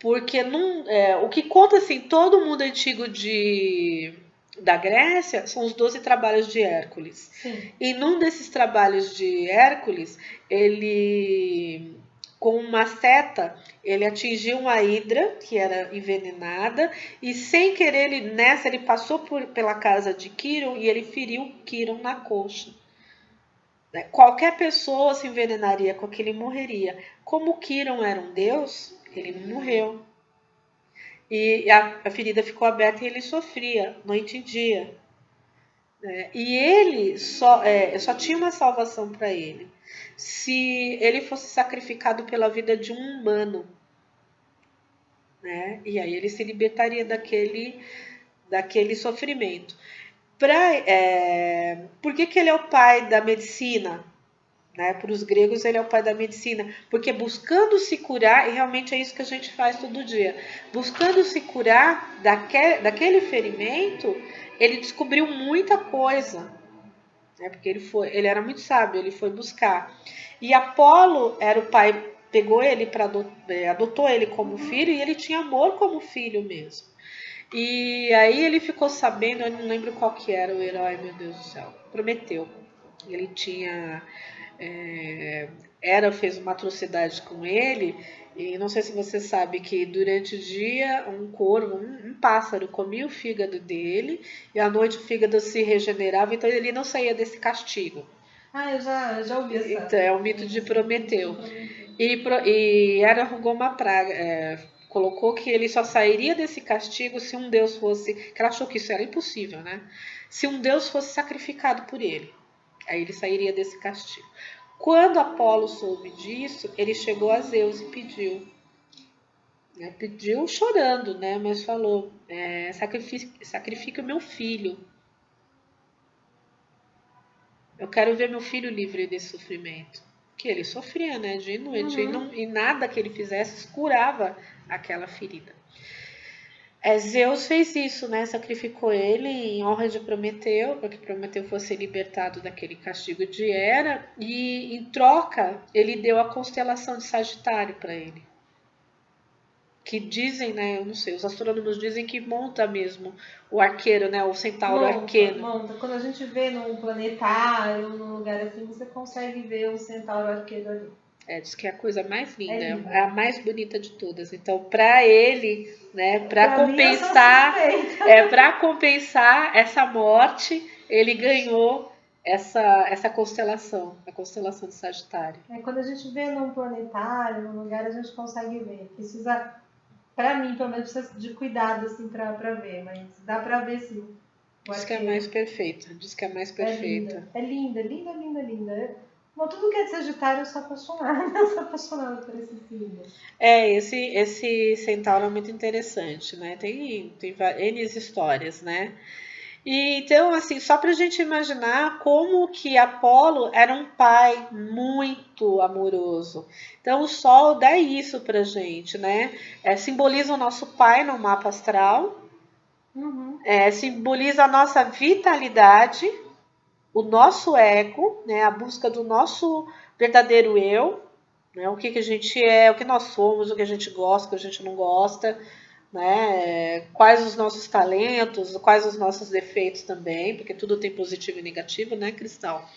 Porque o que conta assim, todo mundo antigo da Grécia são os 12 trabalhos de Hércules. Sim. E num desses trabalhos de Hércules, ele, com uma seta, ele atingiu uma hidra que era envenenada e sem querer ele passou pela casa de Quirón e ele feriu Quirón na coxa. Qualquer pessoa se envenenaria com aquilo e morreria. Como Quirón era um deus, ele não morreu. E a ferida ficou aberta e ele sofria noite e dia. E ele só tinha uma salvação para ele. Se ele fosse sacrificado pela vida de um humano. E aí ele se libertaria daquele sofrimento. Por que ele é o pai da medicina? Para os gregos ele é o pai da medicina, porque buscando se curar, e realmente é isso que a gente faz todo dia, buscando se curar daquele ferimento, ele descobriu muita coisa, porque ele era muito sábio, ele foi buscar. E Apolo era o pai, pegou ele, adotou ele como filho, e ele tinha amor como filho mesmo. E aí ele ficou sabendo, eu não lembro qual que era o herói, meu Deus do céu, Prometeu. Ele tinha... Hera fez uma atrocidade com ele, e não sei se você sabe que durante o dia um corvo, um pássaro comia o fígado dele, e à noite o fígado se regenerava, então ele não saía desse castigo. Eu já ouvi essa. Então é o mito de Prometeu. E Hera rogou uma praga, colocou que ele só sairia desse castigo se um deus fosse, que ela achou que isso era impossível, né? Se um deus fosse sacrificado por ele. Aí ele sairia desse castigo. Quando Apolo soube disso, ele chegou a Zeus e pediu. Pediu chorando, mas falou, sacrifique o meu filho. Eu quero ver meu filho livre desse sofrimento. Que ele sofria, de noite. E nada que ele fizesse curava aquela ferida. Zeus fez isso, sacrificou ele em honra de Prometeu, para que Prometeu fosse libertado daquele castigo de Hera, e em troca ele deu a constelação de Sagitário para ele. Que dizem, eu não sei, os astrônomos dizem que monta mesmo o arqueiro, o centauro arqueiro. Monta. Quando a gente vê num planetário, num lugar assim, você consegue ver o centauro arqueiro ali. Diz que é a coisa mais linda, é a mais bonita de todas. Então, para ele, para compensar essa morte, ele ganhou essa constelação, a constelação de Sagitário. Quando a gente vê num planetário, num lugar, a gente consegue ver. Precisa, para mim, pelo menos, precisa de cuidado assim para ver, mas dá para ver sim. Diz que é mais perfeita. É linda. Bom, tudo que é de Sagitário eu sou apaixonada por esse signo. Esse centauro é muito interessante, Tem N histórias, E, então, assim, só pra gente imaginar como que Apolo era um pai muito amoroso. Então, o Sol dá isso pra gente, simboliza o nosso pai no mapa astral, simboliza a nossa vitalidade, o nosso ego, a busca do nosso verdadeiro eu, o que a gente é, o que nós somos, o que a gente gosta, o que a gente não gosta, quais os nossos talentos, quais os nossos defeitos também, porque tudo tem positivo e negativo, Cristal?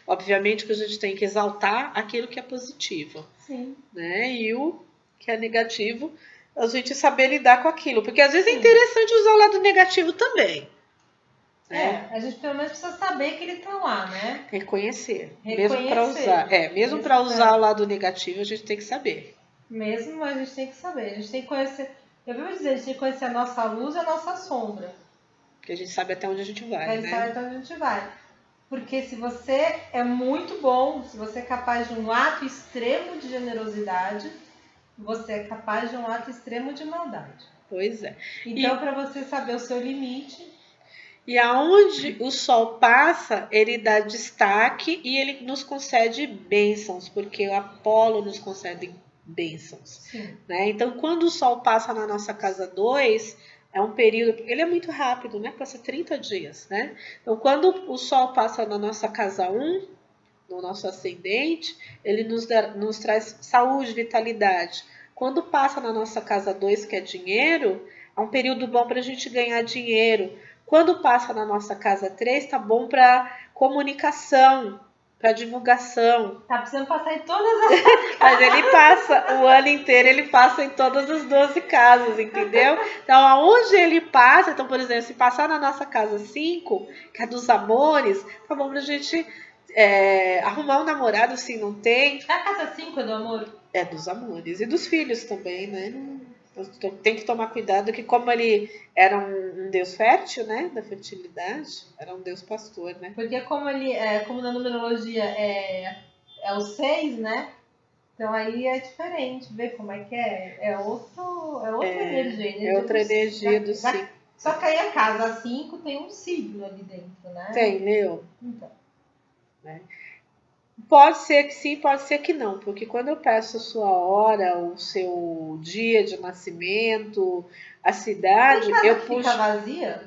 Obviamente que a gente tem que exaltar aquilo que é positivo. Sim. E o que é negativo, a gente saber lidar com aquilo, porque às vezes é interessante usar o lado negativo também. A gente pelo menos precisa saber que ele tá lá, Reconhecer. Mesmo para usar. Mesmo para usar o lado negativo, a gente tem que saber. Mesmo a gente tem que saber. A gente tem que conhecer. Eu vou dizer, a gente tem que conhecer a nossa luz e a nossa sombra. Porque a gente sabe até onde a gente vai. A gente sabe até onde a gente vai. Porque se você é muito bom, se você é capaz de um ato extremo de generosidade, você é capaz de um ato extremo de maldade. Pois é. Então, para você saber o seu limite. E aonde o Sol passa, ele dá destaque e ele nos concede bênçãos, porque o Apolo nos concede bênçãos. Então, quando o Sol passa na nossa casa 2, é um período, ele é muito rápido, passa 30 dias. Então, quando o Sol passa na nossa casa 1, no nosso ascendente, ele nos traz saúde, vitalidade, Quando passa na nossa casa 2, que é dinheiro, é um período bom para a gente ganhar dinheiro. Quando passa na nossa casa 3, tá bom para comunicação, para divulgação. Tá precisando passar em todas as Mas ele passa o ano inteiro, ele passa em todas as 12 casas, entendeu? Então, aonde ele passa, então, por exemplo, se passar na nossa casa 5, que é dos amores, tá bom pra gente arrumar um namorado, se não tem. A casa 5 é do amor? É dos amores. E dos filhos também, né? Tem que tomar cuidado que como ele era um deus fértil, né? Da fertilidade, era um deus pastor, né? Porque como ele, como na numerologia é o 6, né? Então aí é diferente, vê como é que é? É outra energia. É outra energia do signo. Só que aí a casa 5 tem um signo ali dentro, né? Tem, Leo. Então. Né? Pode ser que sim, pode ser que não, porque quando eu peço a sua hora, o seu dia de nascimento, a cidade, eu puxo. Fica vazia?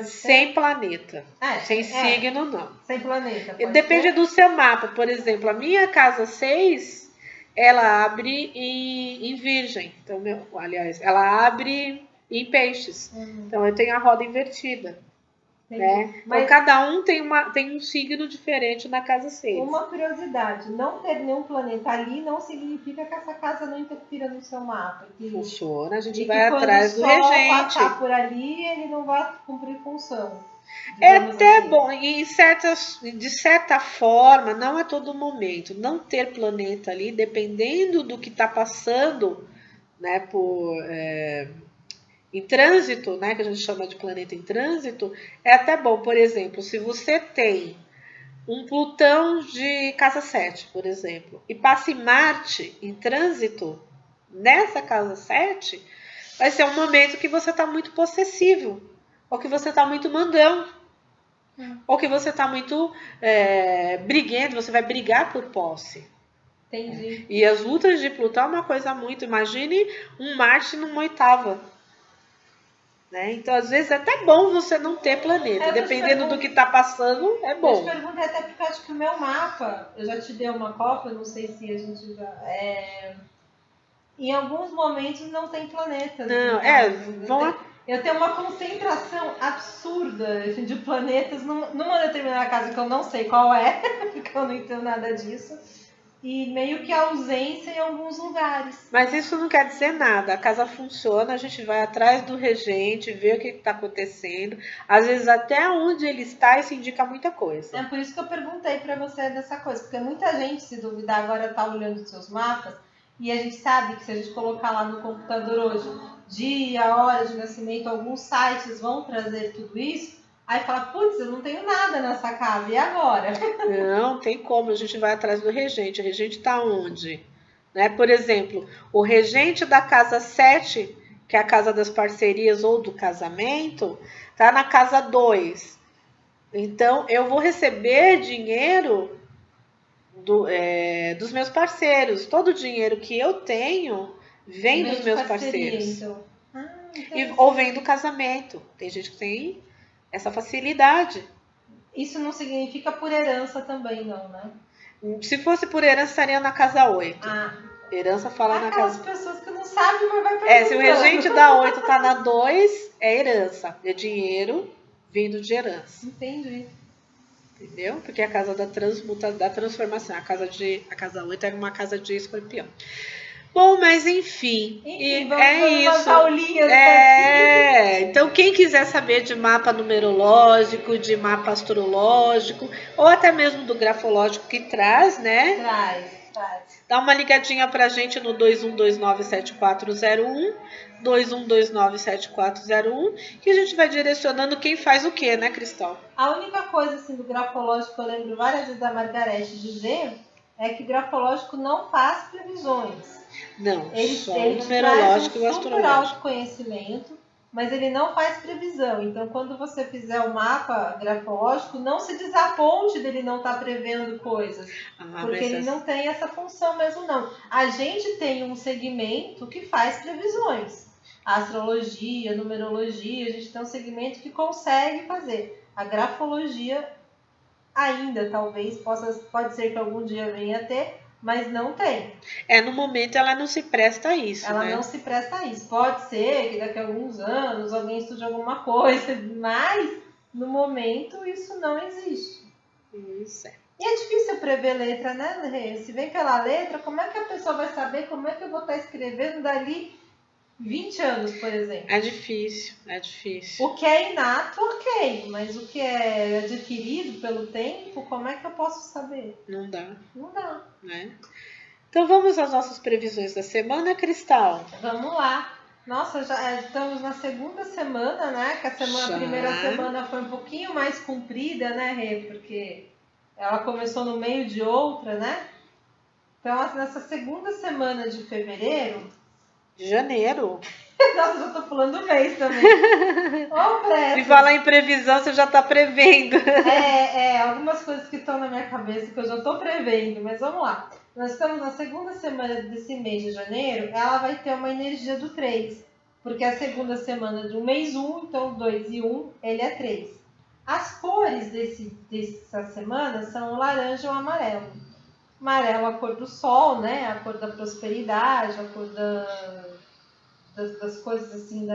Sem planeta. Sem signo, não. Sem planeta. Depende do seu mapa. Por exemplo, a minha casa 6, ela abre em Virgem. Então, aliás, ela abre em Peixes. Então, eu tenho a roda invertida. Né? Mas então, cada um tem um signo diferente na casa 6. Uma curiosidade, não ter nenhum planeta ali não significa que essa casa não interfira no seu mapa. Funciona, a gente vai atrás do regente. Se passar por ali, ele não vai cumprir função. É até assim. Bom, e de certa forma, não é todo momento, não ter planeta ali, dependendo do que está passando, né, em trânsito, né, que a gente chama de planeta em trânsito, é até bom. Por exemplo, se você tem um Plutão de casa 7, por exemplo, e passa em Marte em trânsito nessa casa 7, vai ser um momento que você está muito possessivo, ou que você está muito mandão, ou que você está muito briguento, você vai brigar por posse. Entendi. E as lutas de Plutão é uma coisa muito... Imagine um Marte numa 8ª. Né? Então, às vezes, é até bom você não ter planeta. Dependendo do que está passando, é bom. Eu te perguntei até porque eu acho que o meu mapa, eu já te dei uma cópia, não sei se a gente já... Em alguns momentos não tem planetas. Não, eu tenho uma concentração absurda de planetas numa determinada casa que eu não sei qual é, porque eu não entendo nada disso. E meio que ausência em alguns lugares. Mas isso não quer dizer nada. A casa funciona, a gente vai atrás do regente, vê o que está acontecendo. Às vezes até onde ele está, isso indica muita coisa. É por isso que eu perguntei para você dessa coisa. Porque muita gente, se duvidar, agora está olhando os seus mapas. E a gente sabe que se a gente colocar lá no computador hoje, dia, hora de nascimento, alguns sites vão trazer tudo isso. Aí fala, putz, eu não tenho nada nessa casa, e agora? Não, tem como, a gente vai atrás do regente. O regente está onde? Né? Por exemplo, o regente da casa 7, que é a casa das parcerias ou do casamento, está na casa 2. Então, eu vou receber dinheiro dos meus parceiros. Todo o dinheiro que eu tenho vem dos meus parceiros. Então. Ou vem do casamento. Tem gente que tem essa facilidade. Isso não significa por herança também, não, né? Se fosse por herança, estaria na casa 8. Herança fala na casa... Aquelas pessoas que não sabem, mas vai perguntando. Se o regente da 8 tá na 2, é herança. É dinheiro vindo de herança. Entendi. Entendeu? Porque é a casa da transformação. A casa 8 é uma casa de escorpião. Bom, mas enfim vamos isso. Aulinhas Então, quem quiser saber de mapa numerológico, de mapa astrológico, ou até mesmo do grafológico que traz, né? Traz. Dá uma ligadinha pra gente no 21297401, 21297401, que a gente vai direcionando quem faz o quê, né, Cristal? A única coisa assim do grafológico, eu lembro várias vezes da Margarete dizer, é que o grafológico não faz previsões. Não, só ele o numerológico e o astrológico. super autoconhecimento, mas ele não faz previsão. Então, quando você fizer o mapa grafológico, não se desaponte dele não estar prevendo coisas. Porque ele não tem essa função mesmo, não. A gente tem um segmento que faz previsões. A astrologia, a numerologia, a gente tem um segmento que consegue fazer. A grafologia ainda, talvez, pode ser que algum dia venha a ter, mas não tem. No momento ela não se presta a isso, Ela né? não se presta a isso. Pode ser que daqui a alguns anos alguém estude alguma coisa, mas no momento isso não existe. Isso é. E é difícil prever letra, né, Rê? Se vem pela letra, como é que a pessoa vai saber como é que eu vou estar escrevendo dali 20 anos, por exemplo? É difícil, é difícil. O que é inato, ok, mas o que é adquirido pelo tempo, como é que eu posso saber? Não dá, Não dá. né? Então vamos às nossas previsões da semana, Cristal. Vamos lá. Nossa, já estamos na segunda semana, né? Que a primeira semana foi um pouquinho mais comprida, né, Rê? Porque ela começou no meio de outra, né? Então, nessa segunda semana de fevereiro... De janeiro. Nossa, já tô pulando o mês também. E falar em previsão, você já tá prevendo. Algumas coisas que estão na minha cabeça que eu já tô prevendo, mas vamos lá. Nós estamos na segunda semana desse mês de janeiro, ela vai ter uma energia do 3, porque é a segunda semana do mês 1, então 2 e 1, ele é 3. As cores dessa semana são o laranja e o amarelo. Amarelo, a cor do sol, né? A cor da prosperidade, a cor das coisas assim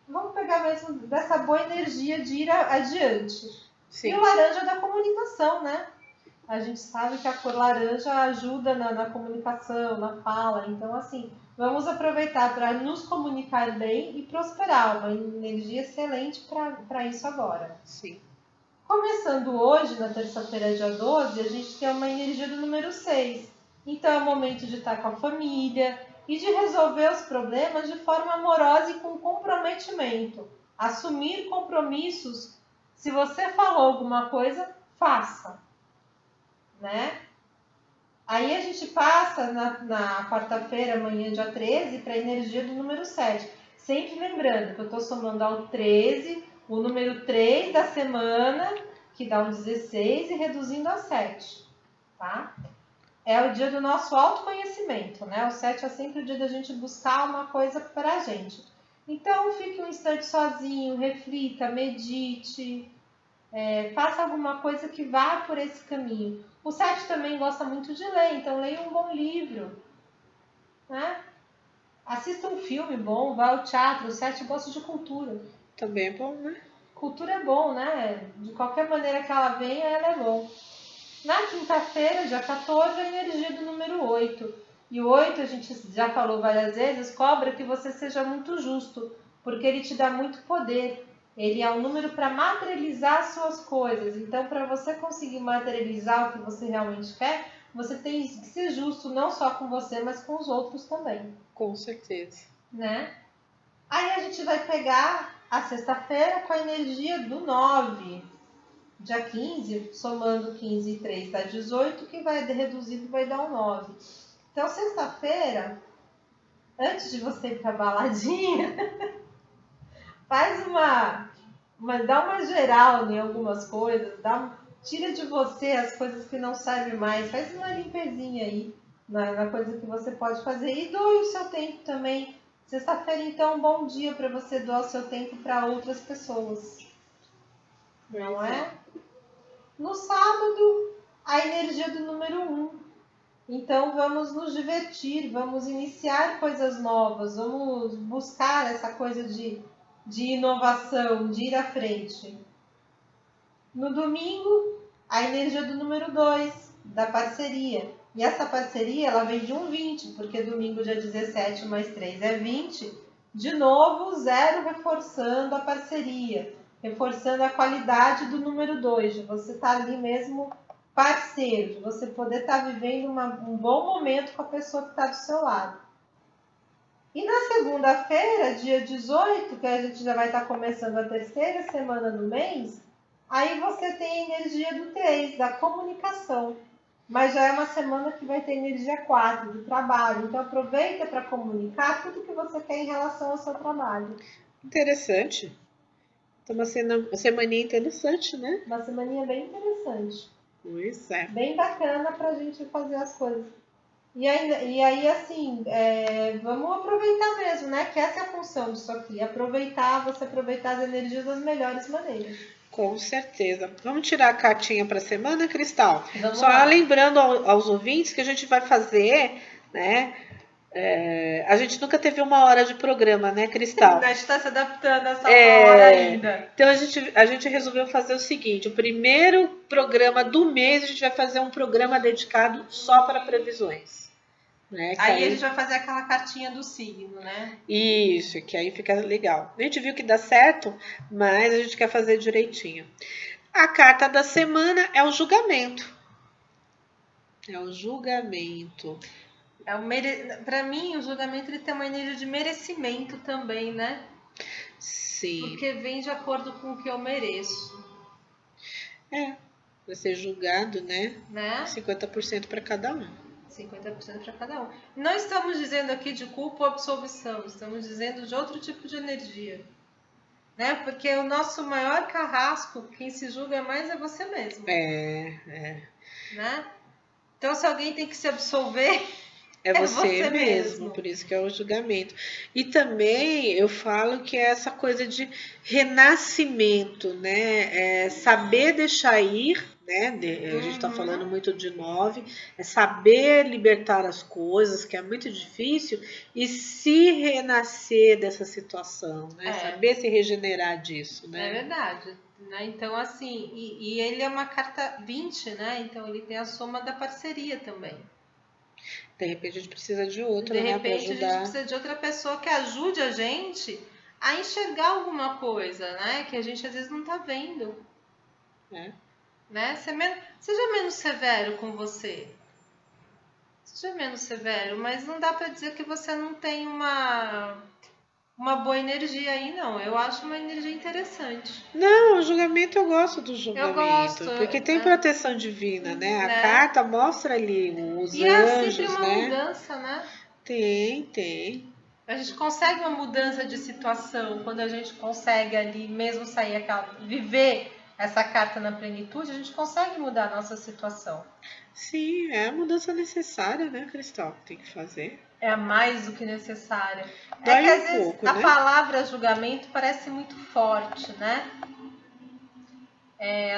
Vamos pegar mesmo dessa boa energia de ir adiante. Sim. E o laranja da comunicação, né? A gente sabe que a cor laranja ajuda na comunicação, na fala. Então, assim, vamos aproveitar para nos comunicar bem e prosperar. Uma energia excelente para isso agora. Sim. Começando hoje, na terça-feira, dia 12, a gente tem uma energia do número 6. Então, é o momento de estar com a família e de resolver os problemas de forma amorosa e com comprometimento. Assumir compromissos. Se você falou alguma coisa, faça. Né? Aí a gente passa na quarta-feira, amanhã, dia 13, para a energia do número 7. Sempre lembrando que eu estou somando ao 13, o número 3 da semana, que dá um 16, e reduzindo a 7. Tá? É o dia do nosso autoconhecimento, né? O 7 é sempre o dia da gente buscar uma coisa para a gente. Então, fique um instante sozinho, reflita, medite, faça alguma coisa que vá por esse caminho. O 7 também gosta muito de ler, então leia um bom livro. Né? Assista um filme bom, vá ao teatro. O 7 gosta de cultura. Também é bom, né? Cultura é bom, né? De qualquer maneira que ela venha, ela é bom. Na quinta-feira, dia 14, a energia do número 8. E o 8, a gente já falou várias vezes, cobra que você seja muito justo, porque ele te dá muito poder. Ele é um número para materializar as suas coisas. Então, para você conseguir materializar o que você realmente quer, você tem que ser justo não só com você, mas com os outros também. Com certeza. Né? Aí a gente vai pegar a sexta-feira com a energia do 9. Dia 15, somando 15 e 3 dá 18, que vai reduzido vai dar um 9. Então, sexta-feira, antes de você ir pra baladinha, faz dá uma geral em algumas coisas, tira de você as coisas que não servem mais, faz uma limpezinha aí na coisa que você pode fazer e doe o seu tempo também. Sexta-feira, então, um bom dia para você doar o seu tempo para outras pessoas. Não é? No sábado, a energia do número 1. Então, vamos nos divertir, vamos iniciar coisas novas, vamos buscar essa coisa de inovação, de ir à frente. No domingo, a energia do número 2, da parceria. E essa parceria, ela vem de um 20, porque domingo, dia 17, mais 3 é 20. De novo, 0 reforçando a parceria, reforçando a qualidade do número 2, de você estar ali mesmo parceiro, de você poder estar vivendo um bom momento com a pessoa que está do seu lado. E na segunda-feira, dia 18, que a gente já vai estar começando a terceira semana do mês, aí você tem a energia do 3, da comunicação. Mas já é uma semana que vai ter energia 4, do trabalho. Então aproveita para comunicar tudo que você quer em relação ao seu trabalho. Interessante. Então uma semaninha interessante, né? Uma semaninha bem interessante. Pois é. Bem bacana para a gente fazer as coisas. E aí assim, vamos aproveitar mesmo, né? Que essa é a função disso aqui. Você aproveitar as energias das melhores maneiras. Com certeza. Vamos tirar a cartinha para a semana, Cristal? Vamos Só lá. lembrando aos ouvintes que a gente vai fazer, né? A gente nunca teve 1 hora de programa, né, Cristal? A gente está se adaptando a essa 1 hora ainda. Então a gente resolveu fazer o seguinte: o primeiro programa do mês a gente vai fazer um programa dedicado só para previsões. Né? Aí a gente vai fazer aquela cartinha do signo, né? Isso, que aí fica legal. A gente viu que dá certo, mas a gente quer fazer direitinho. A carta da semana é o julgamento. É o julgamento. Para mim, o julgamento ele tem uma energia de merecimento também, né? Sim. Porque vem de acordo com o que eu mereço. Vai ser julgado, né? 50% para cada um. 50% para cada um. Não estamos dizendo aqui de culpa ou absolvição, estamos dizendo de outro tipo de energia. Né? Porque o nosso maior carrasco, quem se julga mais é você mesmo. Né? Então, se alguém tem que se absolver, é você mesmo. Por isso que é o julgamento. E também eu falo que é essa coisa de renascimento, né? Saber deixar ir. Né? A gente está falando muito de 9, é saber libertar as coisas, que é muito difícil, e se renascer dessa situação, né? Saber se regenerar disso. Né? É verdade. Né? Então, assim, e ele é uma carta 20, né? Então ele tem a soma da parceria também. De repente a gente precisa de outra, né? De repente a gente precisa de outra pessoa que ajude a gente a enxergar alguma coisa, né? Que a gente às vezes não tá vendo. Né? Seja menos severo com você. Seja menos severo, mas não dá para dizer que você não tem uma boa energia aí, não. Eu acho uma energia interessante. Não, o julgamento eu gosto do julgamento. Eu gosto. Porque tem proteção divina, né? A carta mostra ali os anjos, sempre uma mudança, né? Tem. A gente consegue uma mudança de situação quando a gente consegue ali mesmo sair viver essa carta na plenitude, a gente consegue mudar a nossa situação. Sim, é a mudança necessária, né, Cristal? Tem que fazer. É mais do que necessária. Dói que às um vezes pouco, a né? palavra julgamento parece muito forte, né?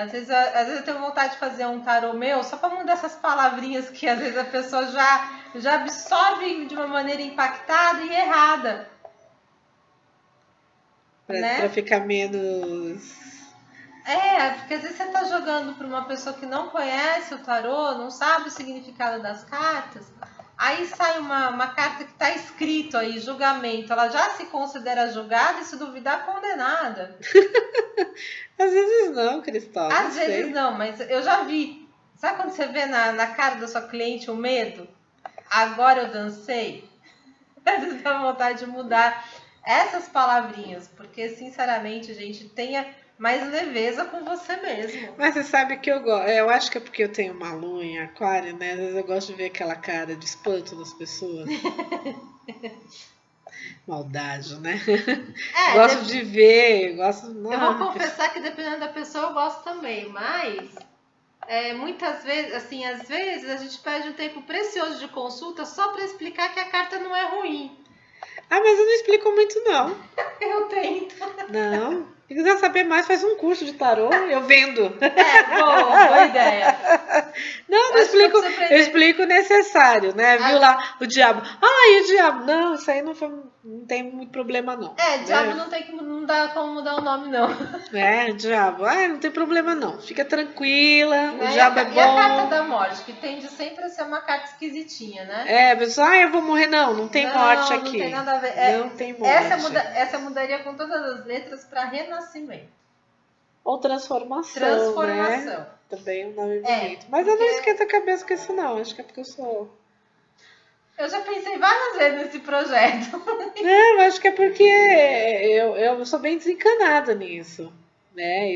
Às vezes eu tenho vontade de fazer um tarô meu só para mudar essas palavrinhas que às vezes a pessoa já absorve de uma maneira impactada e errada. Para ficar menos... porque às vezes você está jogando para uma pessoa que não conhece o tarô, não sabe o significado das cartas, aí sai uma carta que está escrito aí, julgamento, ela já se considera julgada e se duvidar condenada. Às vezes não, Cristal. Às vezes não, mas eu já vi. Sabe quando você vê na cara da sua cliente o medo? Agora eu dancei. Às vezes dá vontade de mudar essas palavrinhas, porque sinceramente, gente, tenha mais leveza com você mesmo. Mas você sabe que eu gosto. Eu acho que é porque eu tenho uma lua em aquário, né? Às vezes eu gosto de ver aquela cara de espanto das pessoas. Maldade, né? Gosto de ver, gosto... Eu vou confessar que dependendo da pessoa eu gosto também, mas muitas vezes, assim, às vezes a gente perde um tempo precioso de consulta só para explicar que a carta não é ruim. Ah, mas eu não explico muito, não. Eu tento. Não. Se quiser saber mais, faz um curso de tarô, eu vendo. Boa ideia. Não, eu explico o necessário, né? Viu lá o diabo. E o diabo? Não, isso aí não tem muito problema, não. Diabo não dá como mudar o nome, não. Diabo. Não tem problema, não. Fica tranquila, o diabo é bom. E a carta da morte, que tende sempre a ser uma carta esquisitinha, né? Pessoal, eu vou morrer. Não tem morte aqui. Não tem nada a ver. Não tem morte. Essa mudaria com todas as letras para renascimento. Ou transformação. Né? Também é um nome bonito. Mas eu não esquento a cabeça com isso, não. Acho que é porque eu sou... Eu já pensei várias vezes nesse projeto. Não, acho que é porque eu sou bem desencanada nisso. Né?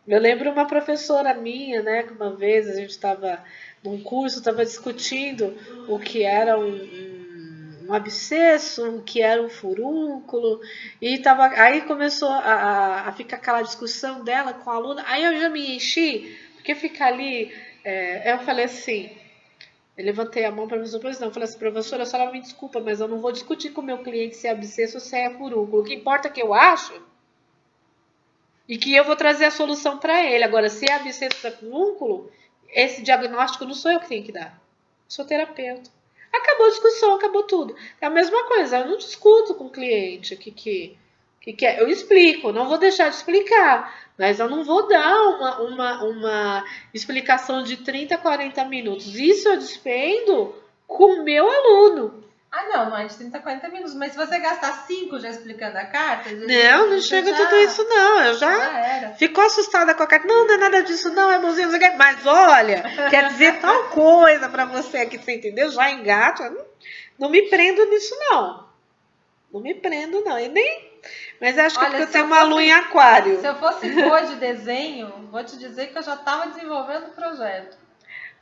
Eu lembro uma professora minha, né? Que uma vez a gente estava num curso, estava discutindo o que era um abscesso, o que era um furúnculo, e aí começou a ficar aquela discussão dela com a aluna, aí eu já me enchi, porque ficar ali, eu falei assim, eu levantei a mão para a professora, eu falei assim, professora, a senhora me desculpa, mas eu não vou discutir com o meu cliente se é abscesso ou se é furúnculo, o que importa é que eu acho E que eu vou trazer a solução para ele. Agora, se é abscesso para pedúnculo, esse diagnóstico não sou eu que tenho que dar. Sou terapeuta. Acabou a discussão, acabou tudo. É a mesma coisa, eu não discuto com o cliente que é. Eu explico, não vou deixar de explicar, mas eu não vou dar uma explicação de 30, 40 minutos. Isso eu despendo com o meu aluno. Ah, não, mais de 30, 40 minutos. Mas se você gastar 5 já explicando a carta... Não chega tudo isso, não. Eu já ficou assustada com a carta. Não é nada disso, não, é bonzinho. Mas olha, quer dizer tal coisa pra você aqui, você entendeu? Já engato. Não me prendo nisso, não. Não me prendo, não. E nem... Mas acho que porque eu tenho uma lua em aquário. Se eu fosse boa de desenho, vou te dizer que eu já estava desenvolvendo o projeto.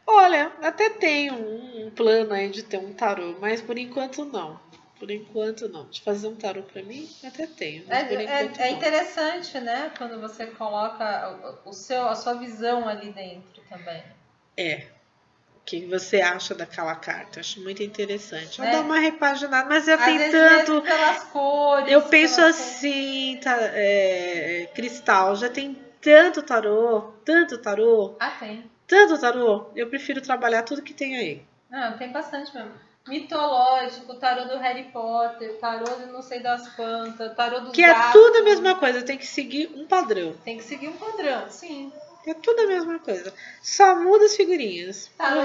Olha, até tenho um plano aí de ter um tarô, mas por enquanto não. Por enquanto não. De fazer um tarô pra mim, até tenho. Mas por enquanto é interessante, né? Quando você coloca a sua visão ali dentro também. O que você acha daquela carta? Acho muito interessante. Vou dar uma repaginada, mas eu tenho tanto. Pelas cores. Eu penso assim, Cristal, já tem tanto tarô. Ah, tem. Tanto tarô, eu prefiro trabalhar tudo que tem aí. Não, tem bastante mesmo. Mitológico, tarô do Harry Potter, tarô de não sei das quantas, tarô dos gatos. É tudo a mesma coisa, tem que seguir um padrão. Tem que seguir um padrão, sim. É tudo a mesma coisa. Só muda as figurinhas. Tarô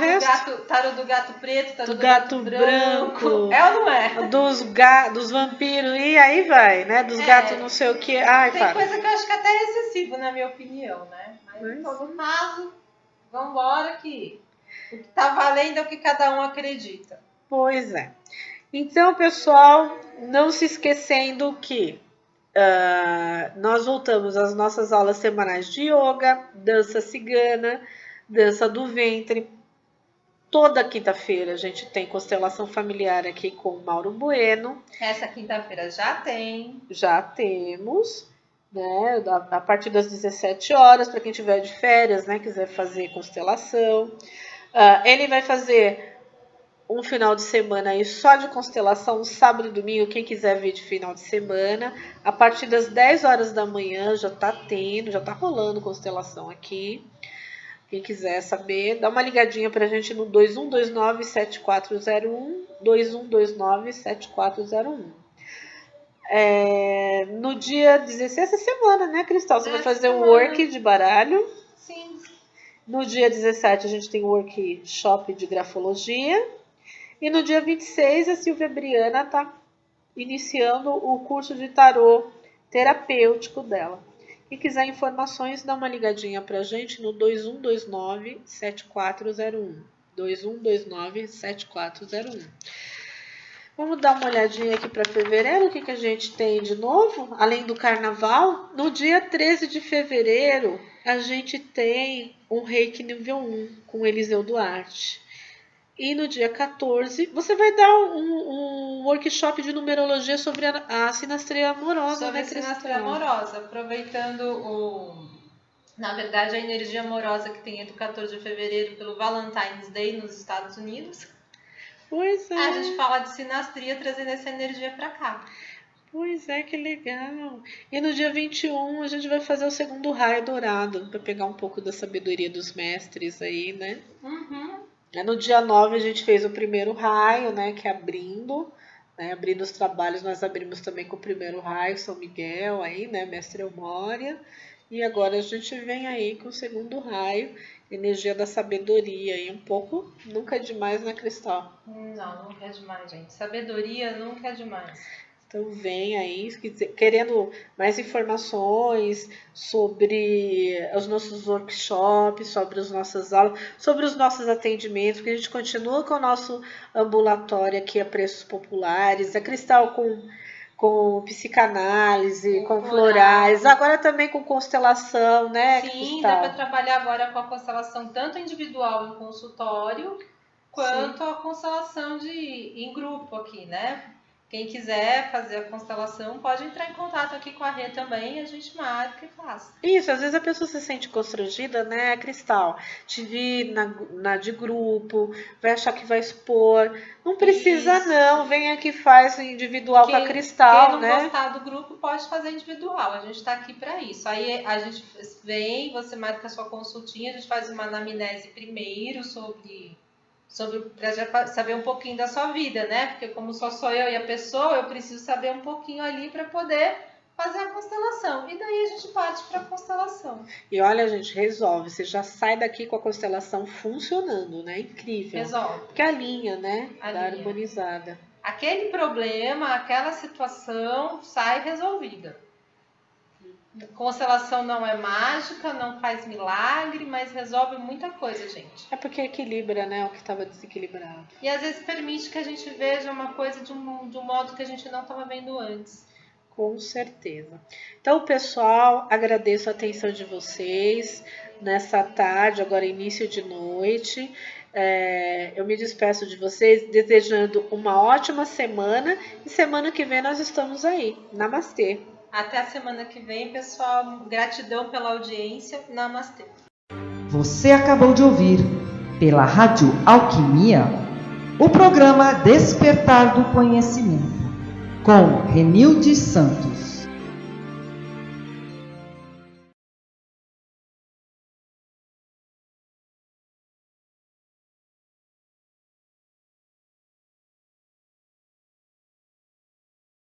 do gato preto, tarô do gato branco. É ou não é? Dos vampiros, e aí vai, né? Dos gatos não sei o que. Ai, tem coisa que eu acho que até é excessivo, na minha opinião, né? Mas em todo caso, vambora que o que tá valendo é o que cada um acredita. Pois é. Então, pessoal, não se esquecendo que nós voltamos às nossas aulas semanais de yoga, dança cigana, dança do ventre. Toda quinta-feira a gente tem constelação familiar aqui com o Mauro Bueno. Essa quinta-feira já tem. Já temos, né? A partir das 17 horas, para quem tiver de férias, né? Quiser fazer constelação. Ele vai fazer um final de semana aí só de constelação, sábado e domingo, quem quiser ver de final de semana. A partir das 10 horas da manhã já tá rolando constelação aqui. Quem quiser saber, dá uma ligadinha pra gente no 2129-7401, 2129-7401. No dia 16, essa semana, né, Cristal? Você vai fazer um work de baralho. Sim. No dia 17 a gente tem workshop de grafologia. E no dia 26 a Silvia Briana tá iniciando o curso de tarô terapêutico dela. Quem quiser informações, dá uma ligadinha pra gente no 2129-7401. 2129-7401. Vamos dar uma olhadinha aqui para fevereiro, o que a gente tem de novo, além do carnaval. No dia 13 de fevereiro, a gente tem um Reiki nível 1 com Eliseu Duarte. E no dia 14, você vai dar um workshop de numerologia sobre a sinastria amorosa. Sobre a sinastria amorosa, aproveitando na verdade, a energia amorosa que tem do 14 de fevereiro pelo Valentine's Day nos Estados Unidos. Pois é. A gente fala de sinastria trazendo essa energia para cá. Pois é, que legal. E no dia 21 a gente vai fazer o segundo raio dourado, para pegar um pouco da sabedoria dos mestres aí, né? Uhum. No dia 9 a gente fez o primeiro raio, né, que é abrindo os trabalhos, nós abrimos também com o primeiro raio, São Miguel aí, né, Mestre Eumória. E agora a gente vem aí com o segundo raio, energia da sabedoria, e um pouco, nunca é demais, né, Cristal? Não, nunca é demais, gente. Sabedoria nunca é demais. Então vem aí, querendo mais informações sobre os nossos workshops, sobre as nossas aulas, sobre os nossos atendimentos, porque a gente continua com o nosso ambulatório aqui a preços populares, a Cristal com psicanálise, com florais, agora também com constelação, né? Sim, dá para trabalhar agora com a constelação tanto individual em consultório, quanto a constelação em grupo aqui, né? Quem quiser fazer a constelação pode entrar em contato aqui com a Rê também, a gente marca e faz. Isso, às vezes a pessoa se sente constrangida, né, Cristal? Te vir na de grupo, vai achar que vai expor. Não precisa não, vem aqui e faz individual com a Cristal, quem não né? gostar do grupo pode fazer individual, a gente está aqui para isso. Aí a gente vem, você marca a sua consultinha, a gente faz uma anamnese primeiro sobre para já saber um pouquinho da sua vida, né? Porque como só sou eu e a pessoa, eu preciso saber um pouquinho ali para poder fazer a constelação. E daí a gente parte para a constelação. E olha, gente, resolve. Você já sai daqui com a constelação funcionando, né? Incrível. Resolve. Porque a linha, né? A da linha. harmonizada. Aquele problema, aquela situação sai resolvida. Constelação não é mágica, não faz milagre, mas resolve muita coisa, gente. É porque equilibra, né? O que estava desequilibrado. E às vezes permite que a gente veja uma coisa de um modo que a gente não estava vendo antes. Com certeza. Então, pessoal, agradeço a atenção de vocês nessa tarde, agora início de noite. Eu me despeço de vocês desejando uma ótima semana e semana que vem nós estamos aí. Namastê. Até a semana que vem, pessoal. Gratidão pela audiência. Namastê. Você acabou de ouvir, pela Rádio Alquimia, o programa Despertar do Conhecimento, com Renilde Santos.